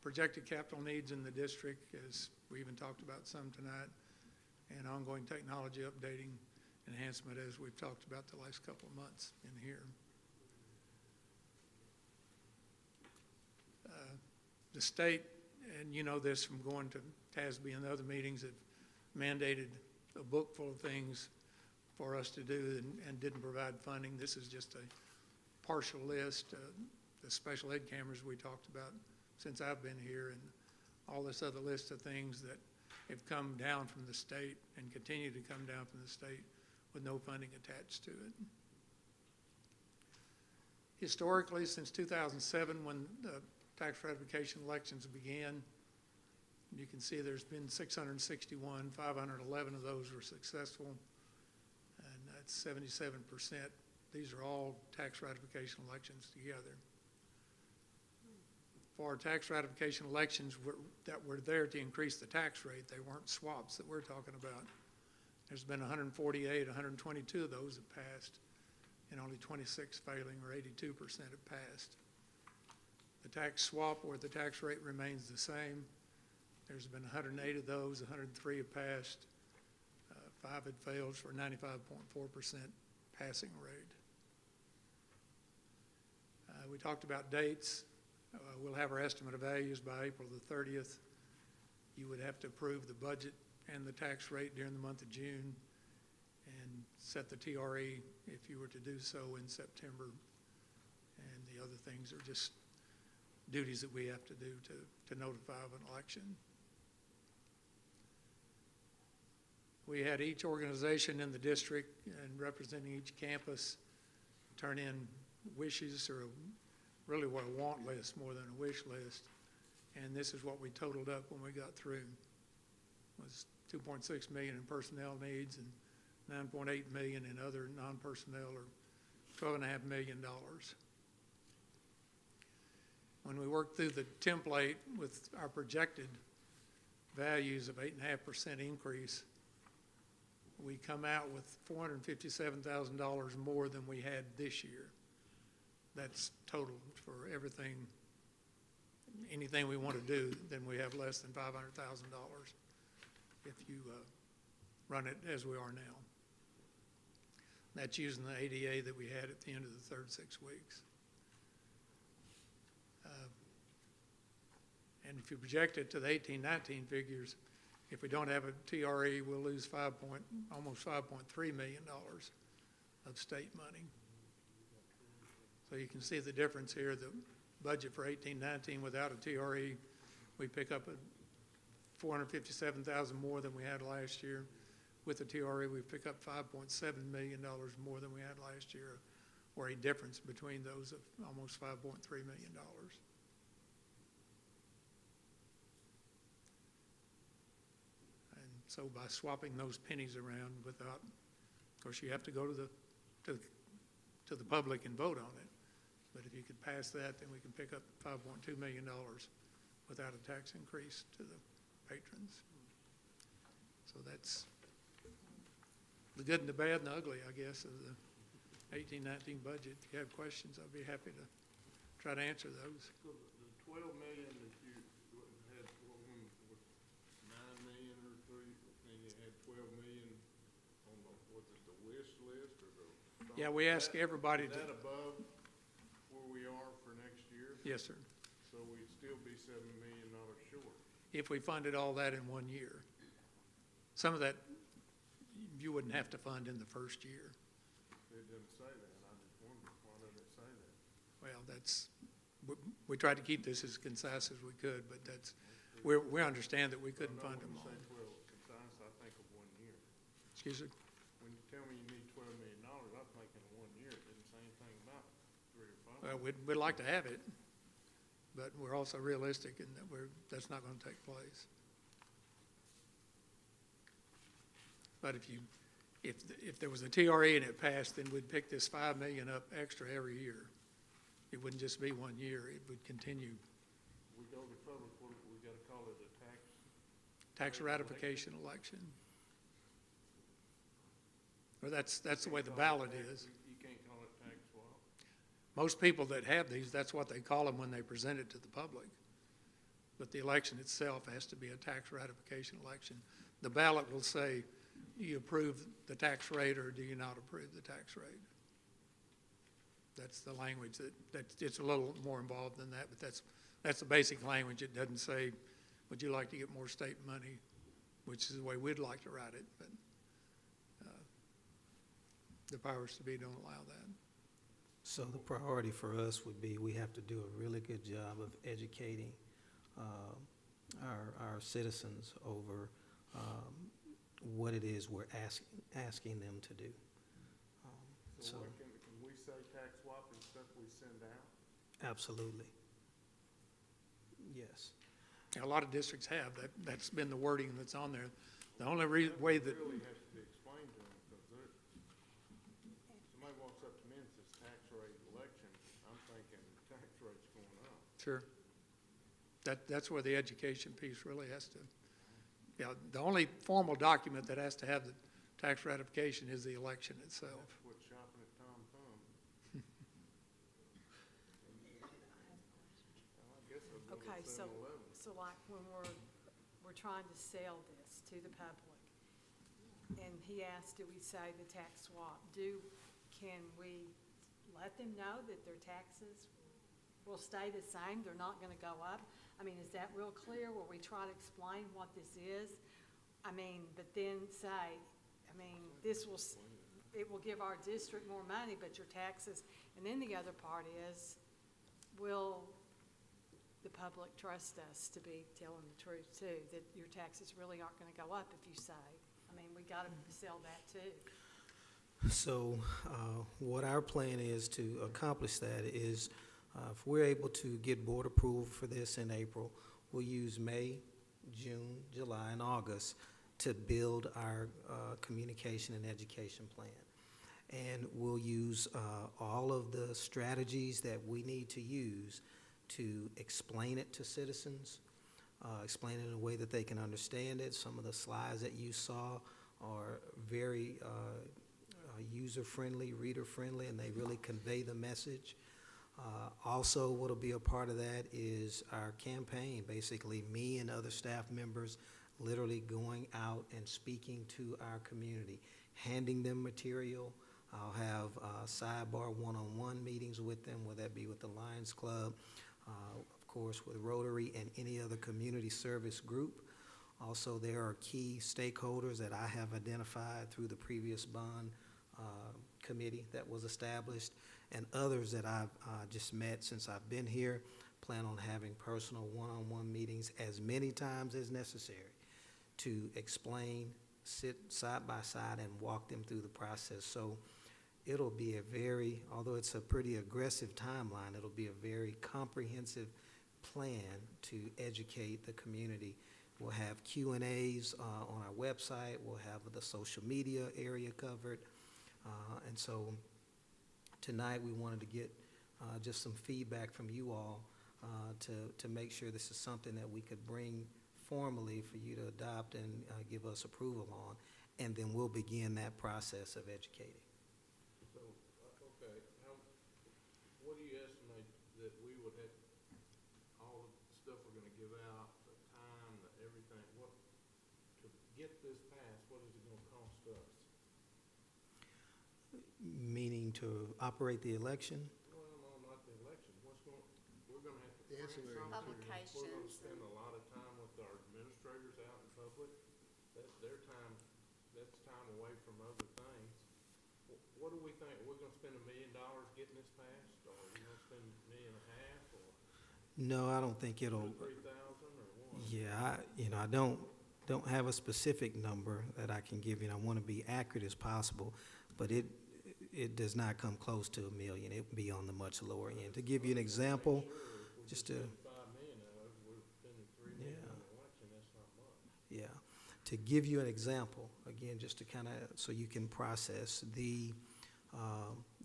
Projected capital needs in the district, as we even talked about some tonight, and ongoing technology updating enhancement, as we've talked about the last couple of months in here. The state, and you know this from going to TASB and other meetings, have mandated a book full of things for us to do and didn't provide funding. This is just a partial list. The special ed cameras we talked about since I've been here, and all this other list of things that have come down from the state and continue to come down from the state with no funding attached to it. Historically, since 2007, when the tax ratification elections began, you can see there's been 661, 511 of those were successful, and that's 77%. These are all tax ratification elections together. For our tax ratification elections that were there to increase the tax rate, they weren't swaps that we're talking about. There's been 148, 122 of those have passed, and only 26 failing, or 82% have passed. The tax swap, where the tax rate remains the same, there's been 108 of those, 103 have passed, 5 had failed for a 95.4% passing rate. We talked about dates. We'll have our estimate of values by April the 30th. You would have to approve the budget and the tax rate during the month of June and set the TRE if you were to do so in September. And the other things are just duties that we have to do to notify of an election. We had each organization in the district and representing each campus turn in wishes, or really what a want list more than a wish list. And this is what we totaled up when we got through. It was $2.6 million in personnel needs and $9.8 million in other non-personnel, or $12.5 million. When we worked through the template with our projected values of 8.5% increase, we come out with $457,000 more than we had this year. That's total for everything, anything we want to do, then we have less than $500,000 if you run it as we are now. That's using the ADA that we had at the end of the third 6 weeks. And if you project it to the 18-19 figures, if we don't have a TRE, we'll lose almost $5.3 million of state money. So you can see the difference here. The budget for 18-19 without a TRE, we pick up $457,000 more than we had last year. With the TRE, we pick up $5.7 million more than we had last year, or a difference between those of almost $5.3 million. And so by swapping those pennies around without, of course, you have to go to the public and vote on it. But if you could pass that, then we can pick up $5.2 million without a tax increase to the patrons. So that's the good and the bad and the ugly, I guess, of the 18-19 budget. If you have questions, I'll be happy to try to answer those. So the 12 million that you had, was 9 million or 3, and you had 12 million on the, was it the wish list or the? Yeah, we ask everybody Is to. that above where we are for next year? Yes, sir. So we'd still be $7 million short. If we funded all that in 1 year. Some of that you wouldn't have to fund in the first year. It didn't say that, I just wondered, why doesn't it say that? Well, we tried to keep this as concise as we could, but we understand that we couldn't fund them all. When you say 12 concise, I think of 1 year. Excuse me? When you tell me you need $12 million, I'm thinking of 1 year. It didn't say anything about 3 or 5. Well, we'd like to have it, but we're also realistic in that that's not going to take place. But if there was a TRE and it passed, then we'd pick this $5 million up extra every year. It wouldn't just be 1 year, it would continue. We go to public, we gotta call it a Tax ratification election. Well, that's the way the ballot is. You can't call it tax swap. Most people that have these, that's what they call them when they present it to the public. But the election itself has to be a tax ratification election. The ballot will say, do you approve the tax rate or do you not approve the tax rate? That's the language that it's a little more involved than that, but that's the basic language. It doesn't say, would you like to get more state money, which is the way we'd like to write it, but the powers to be don't allow that. So the priority for us would be, we have to do a really good job of educating our citizens over what it is we're asking them to do. So can we say tax swap and stuff we send out? Absolutely. Yes. A lot of districts have. That's been the wording that's on there. The only way that... It really has to be explained to them, because somebody walks up to me and says tax rate election, I'm thinking tax rate's going up. Sure. That's where the education piece really has to... Yeah, the only formal document that has to have the tax ratification is the election itself. That's what shopping at Tom Thumb. I guess I'll go Okay, with so 7-Eleven. like when we're trying to sell this to the public, and he asked, do we say the tax swap? Can we let them know that their taxes will stay the same, they're not gonna go up? I mean, is that real clear, where we try to explain what this is? I mean, but then say, I mean, it will give our district more money, but your taxes, and then the other part is, will the public trust us to be telling the truth too, that your taxes really aren't gonna go up if you say? I mean, we gotta sell that too. So what our plan is to accomplish that is, if we're able to get board approval for this in April, we'll use May, June, July, and August to build our communication and education plan. And we'll use all of the strategies that we need to use to explain it to citizens, explain it in a way that they can understand it. Some of the slides that you saw are very user-friendly, reader-friendly, and they really convey the message. Also, what'll be a part of that is our campaign, basically me and other staff members literally going out and speaking to our community, handing them material. I'll have sidebar one-on-one meetings with them, whether that be with the Lions Club, of course with Rotary and any other community service group. Also, there are key stakeholders that I have identified through the previous bond committee that was established, and others that I've just met since I've been here. Plan on having personal one-on-one meetings as many times as necessary to explain, sit side by side, and walk them through the process. So it'll be although it's a pretty aggressive timeline, it'll be a very comprehensive plan to educate the community. We'll have Q&As on our website. We'll have the social media area covered. And so tonight we wanted to get just some feedback from you all to make sure this is something that we could bring formally for you to adopt and give us approval on, and then we'll begin that process of educating. So, okay, what do you estimate that we would have, all the stuff we're gonna give out, the time, everything, to get this passed, what is it gonna cost us? Meaning to operate the election? Well, no, not the election. We're gonna have to The print ancillary something. Publications. We're gonna spend a lot of time with our administrators out in public. That's their time, that's time away from other things. What do we think? We're gonna spend $1 million getting this passed, or are we gonna spend $1.5 million, or No, I don't think it'll, 3,000, or what? yeah, I don't have a specific number that I can give you, and I want to be accurate as possible, but it does not come close to $1 million. It would be on the much lower end. To give you an example, just to, 5 million out of it, we're spending $3 million on the election, that's not much. yeah, to give you an example, again, just to kind of, so you can process, the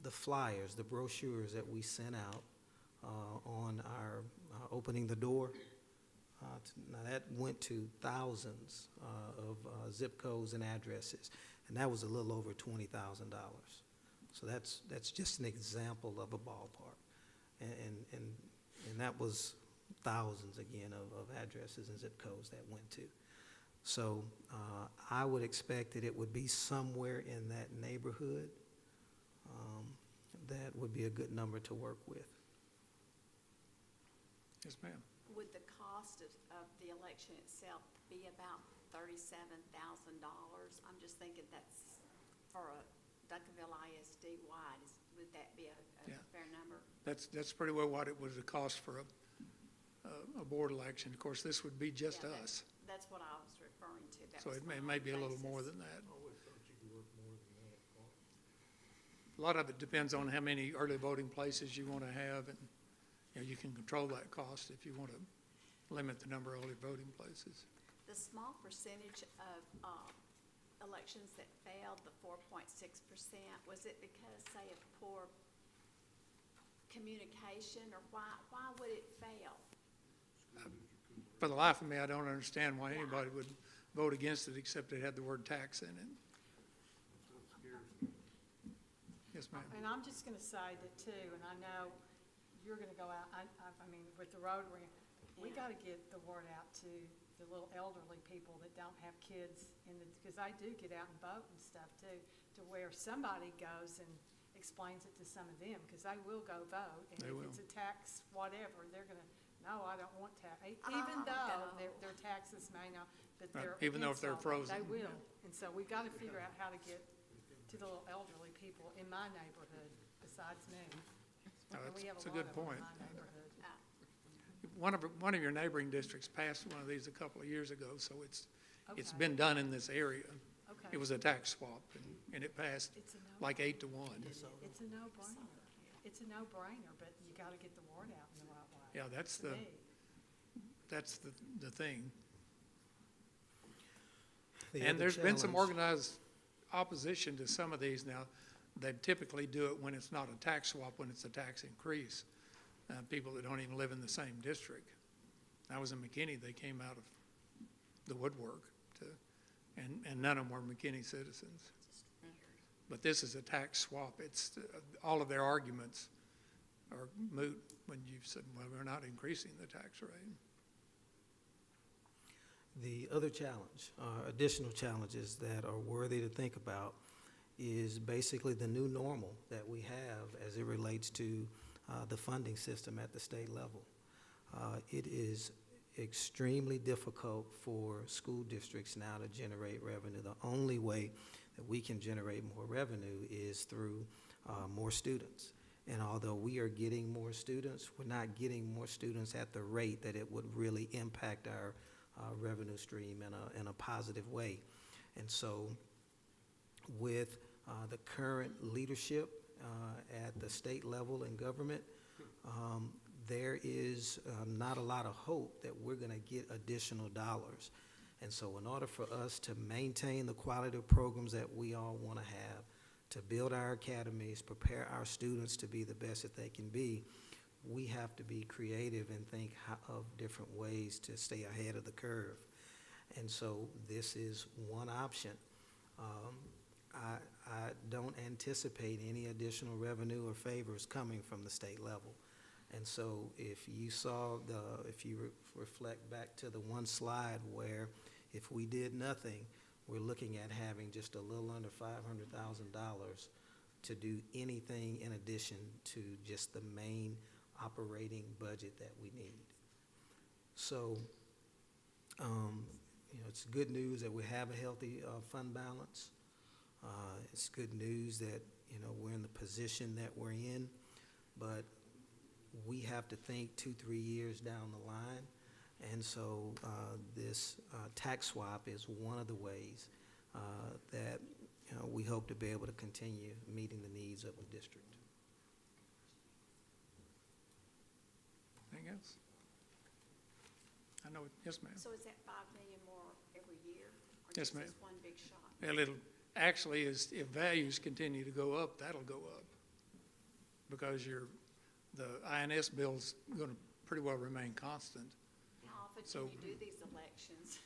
flyers, the brochures that we sent out on our opening the door, now that went to thousands of zip codes and addresses, and that was a little over $20,000. So that's just an example of a ballpark, and that was thousands again of addresses and zip codes that went to. So I would expect that it would be somewhere in that neighborhood. That would be a good number to work with. Yes, ma'am. Would the cost of the election itself be about $37,000? I'm just thinking that's for a Duncanville ISD wide. Would that be a Yeah. fair number? That's pretty well what it was the cost for a board election. Of course, this would be just Yeah, us. That's what I was referring to. That So was it my may be a little basis. more than that. I always thought you could work more than that. A lot of it depends on how many early voting places you want to have, and, you can control that cost if you want to limit the number of early voting places. The small percentage of elections that failed, the 4.6%, was it because, say, of poor communication, or why would it fail? For the life of me, I don't understand why anybody would vote against it except it had the word tax in it. Yes, ma'am. And I'm just gonna say that too, and I know you're gonna go out, I mean, with the Rotary, we Yeah. gotta get the word out to the little elderly people that don't have kids because I do get out and vote and stuff too, to where somebody goes and explains it to some of them, because they will go vote. And They if will. it's a tax, whatever, they're gonna, no, I don't want tax, even Oh, though no. their taxes may not, but Right, they're. even though if they're against all that, They frozen, will, and so we gotta figure out how to get to the little elderly people in my neighborhood, besides me. And we have that's a lot good of them in point. my neighborhood. One of your neighboring districts passed one of these a couple of years ago, so it's Okay. been done in this area. Okay. It was a tax swap, and it passed It's a no- like 8-1. It's a no-brainer. It's a no-brainer, but you gotta get the word out in the right way. Yeah, that's to the, me. that's the thing. The And other there's been some challenge- organized opposition to some of these now. They typically do it when it's not a tax swap, when it's a tax increase. People that don't even live in the same district. I was in McKinney, they came out of the woodwork and none of them were McKinney citizens. But this is a tax swap. It's, all of their arguments are moot when you've said, well, we're not increasing the tax rate. The other challenge, additional challenges that are worthy to think about is basically the new normal that we have as it relates to the funding system at the state level. It is extremely difficult for school districts now to generate revenue. The only way that we can generate more revenue is through more students. And although we are getting more students, we're not getting more students at the rate that it would really impact our revenue stream in a positive way. And so with the current leadership at the state level in government, there is not a lot of hope that we're going to get additional dollars. And so in order for us to maintain the quality of programs that we all want to have, to build our academies, prepare our students to be the best that they can be, we have to be creative and think of different ways to stay ahead of the curve. And so this is one option. I don't anticipate any additional revenue or favors coming from the state level. And so if you saw if you reflect back to the one slide where if we did nothing, we're looking at having just a little under $500,000 to do anything in addition to just the main operating budget that we need. So, it's good news that we have a healthy fund balance. It's good news that, you know, we're in the position that we're in, but we have to think 2-3 years down the line. And so this tax swap is one of the ways that we hope to be able to continue meeting the needs of the district. Anything else? I know, yes, ma'am. So is that 5 million more every year? Or Yes, just ma'am. this one big shot? Well, it'll, actually, if values continue to go up, that'll go up. Because the INS bill's gonna pretty well remain constant. How often So- can you do these elections?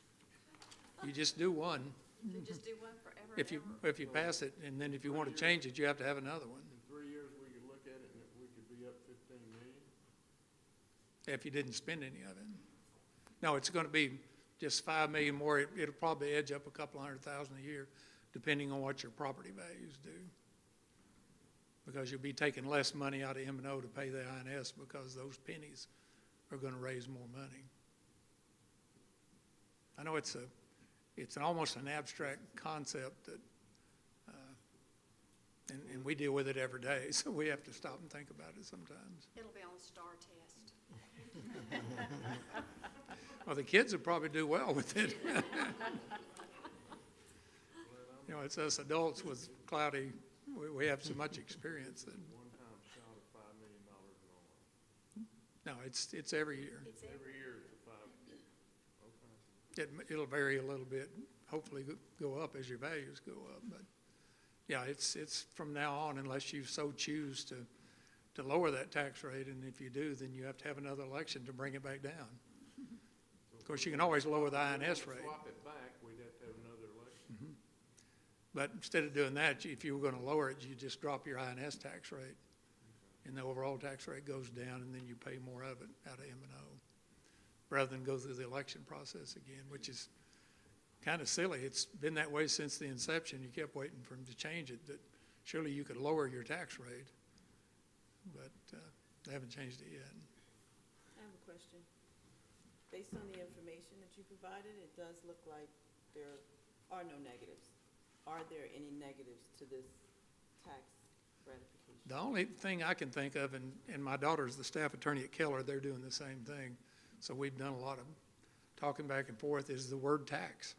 You just do one. You just do one forever? If you pass it, and then if you want to change it, you have to have another one. In 3 years, we could look at it and we could be up 15 million. If you didn't spend any of it. No, it's gonna be just 5 million more. It'll probably edge up a couple $100,000 a year, depending on what your property values do. Because you'll be taking less money out of M&O to pay the INS because those pennies are gonna raise more money. I know it's almost an abstract concept that, and we deal with it every day, so we have to stop and think about it sometimes. It'll be on the STAR test. Well, the kids will probably do well with it. You know, it's us adults with cloudy, we have so much experience that, One time shot of $5 million more. no, it's every year. Every year it's a 5, okay. It'll vary a little bit, hopefully go up as your values go up, but, yeah, it's from now on, unless you so choose to lower that tax rate, and if you do, then you have to have another election to bring it back down. Of course, you can always lower the INS rate, Swap it back, we'd have to have another election. but instead of doing that, if you were gonna lower it, you just drop your INS tax rate, and the overall tax rate goes down, and then you pay more of it out of M&O, rather than go through the election process again, which is kind of silly. It's been that way since the inception. You kept waiting for them to change it, that surely you could lower your tax rate, but they haven't changed it yet. I have a question. Based on the information that you provided, it does look like there are no negatives. Are there any negatives to this tax ratification? The only thing I can think of, and my daughter's the staff attorney at Keller, they're doing the same thing, so we've done a lot of talking back and forth, is the word tax.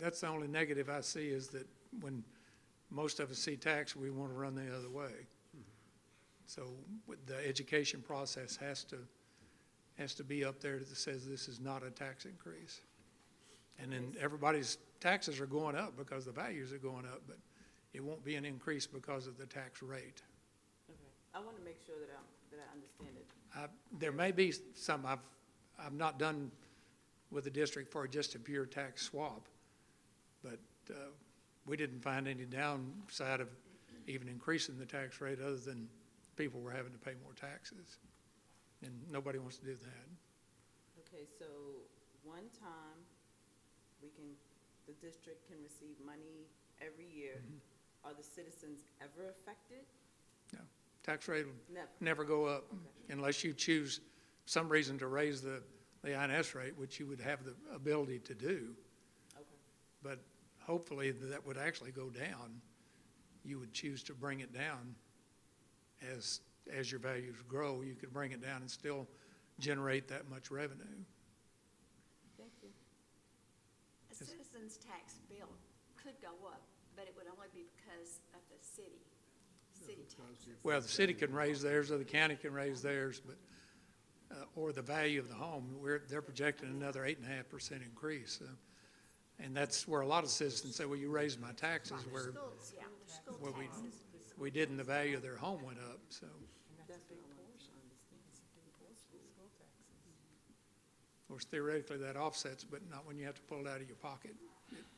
That's the only negative I see, is that when most of us see tax, we want to run the other way. So with the education process has to be up there that says this is not a tax increase. And then everybody's taxes are going up because the values are going up, but it won't be an increase because of the tax rate. Okay, I want to make sure that I understand it. There may be some, I've not done with the district for just a pure tax swap, but we didn't find any downside of even increasing the tax rate other than people were having to pay more taxes, and nobody wants to do that. Okay, so one time, the district can receive money every year. Are the citizens ever affected? No, tax rate will Never. never go up unless you choose some reason to raise the INS rate, which you would have the ability to do. Okay. But hopefully that would actually go down. You would choose to bring it down as your values grow. You could bring it down and still generate that much revenue. Thank you. A citizen's tax bill could go up, but it would only be because of the city taxes. Well, the city can raise theirs, or the county can raise theirs, but, or the value of the home, they're projecting another 8.5% increase. And that's where a lot of citizens say, well, you raised my taxes, where Schools, yeah, there's school Well, taxes. we didn't, the value of their home went up, so. Of course, theoretically, that offsets, but not when you have to pull it out of your pocket.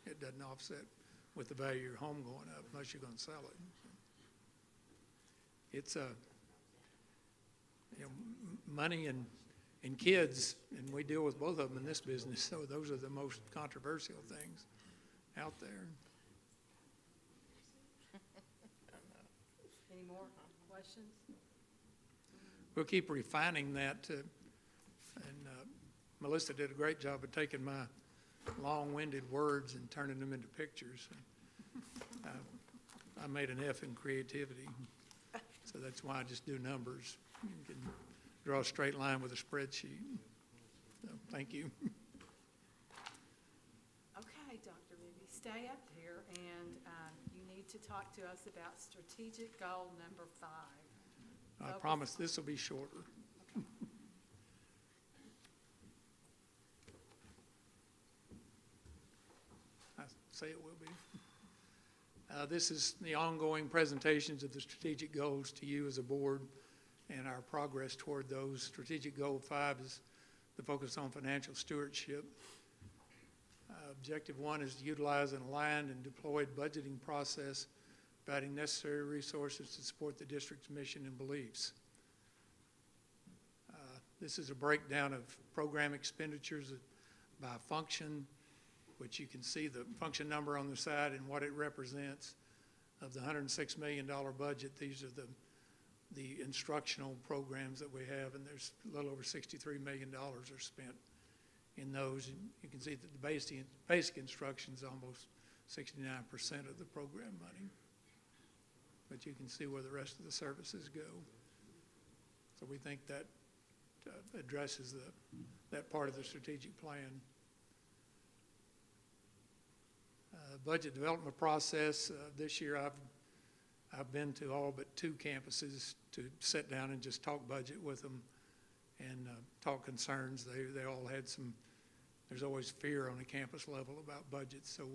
It doesn't offset with the value of your home going up unless you're gonna sell it. It's money and kids, and we deal with both of them in this business, so those are the most controversial things out there. Any more questions? We'll keep refining that, and Melissa did a great job of taking my long-winded words and turning them into pictures. I made an F in creativity, so that's why I just do numbers. You can draw a straight line with a spreadsheet. So, thank you. Okay, Dr. Bibby, stay up here, and you need to talk to us about strategic goal number 5. I promise this will be shorter. I say it will be. This is the ongoing presentations of the strategic goals to you as a board and our progress toward those. Strategic Goal 5 is the focus on financial stewardship. Objective 1 is to utilize an aligned and deployed budgeting process, providing necessary resources to support the district's mission and beliefs. This is a breakdown of program expenditures by function, which you can see the function number on the side and what it represents. Of the $106 million budget, these are the instructional programs that we have, and there's a little over $63 million are spent in those. And you can see that the basic instruction is almost 69% of the program money. But you can see where the rest of the services go. So we think that addresses that part of the strategic plan. Budget development process, this year I've been to all but 2 campuses to sit down and just talk budget with them and talk concerns. They all had there's always fear on the campus level about budgets, so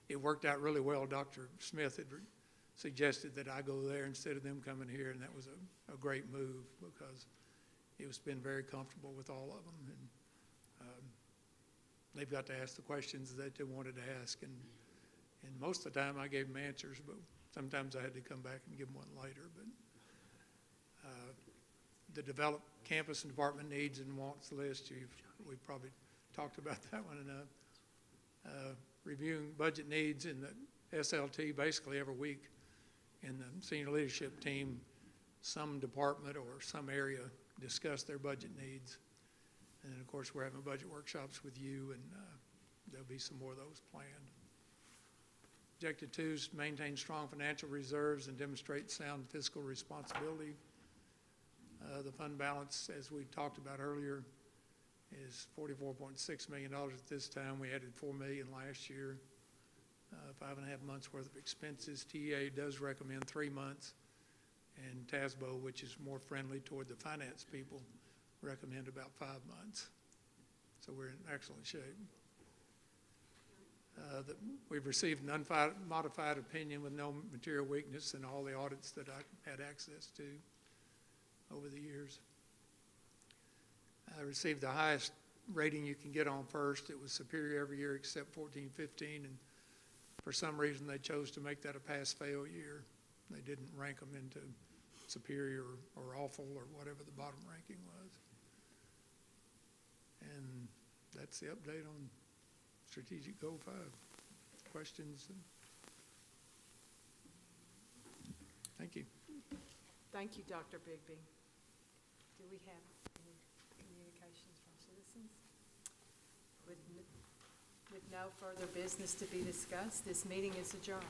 it worked out really well. Dr. Smith had suggested that I go there instead of them coming here, and that was a great move because it's been very comfortable with all of them. And they've got to ask the questions that they wanted to ask, and most of the time I gave them answers, but sometimes I had to come back and give them one later. But the developed campus and department needs and wants list, we've probably talked about that one enough. Reviewing budget needs in the SLT basically every week in the senior leadership team, some department or some area discuss their budget needs. And then, of course, we're having budget workshops with you, and there'll be some more of those planned. Objective 2 is maintain strong financial reserves and demonstrate sound fiscal responsibility. The fund balance, as we talked about earlier, is $44.6 million at this time. We added $4 million last year, 5.5 months worth of expenses. TEA does recommend 3 months, and TASBO, which is more friendly toward the finance people, recommend about 5 months. So we're in excellent shape. We've received an unmodified opinion with no material weakness in all the audits that I had access to over the years. I received the highest rating you can get on FIRST. It was superior every year except 14-15, and for some reason they chose to make that a pass-fail year. They didn't rank them into superior or awful or whatever the bottom ranking was. And that's the update on Strategic Goal 5. Questions? Thank you. Thank you, Dr. Bigby. Do we have any communications from citizens? With no further business to be discussed, this meeting is adjourned.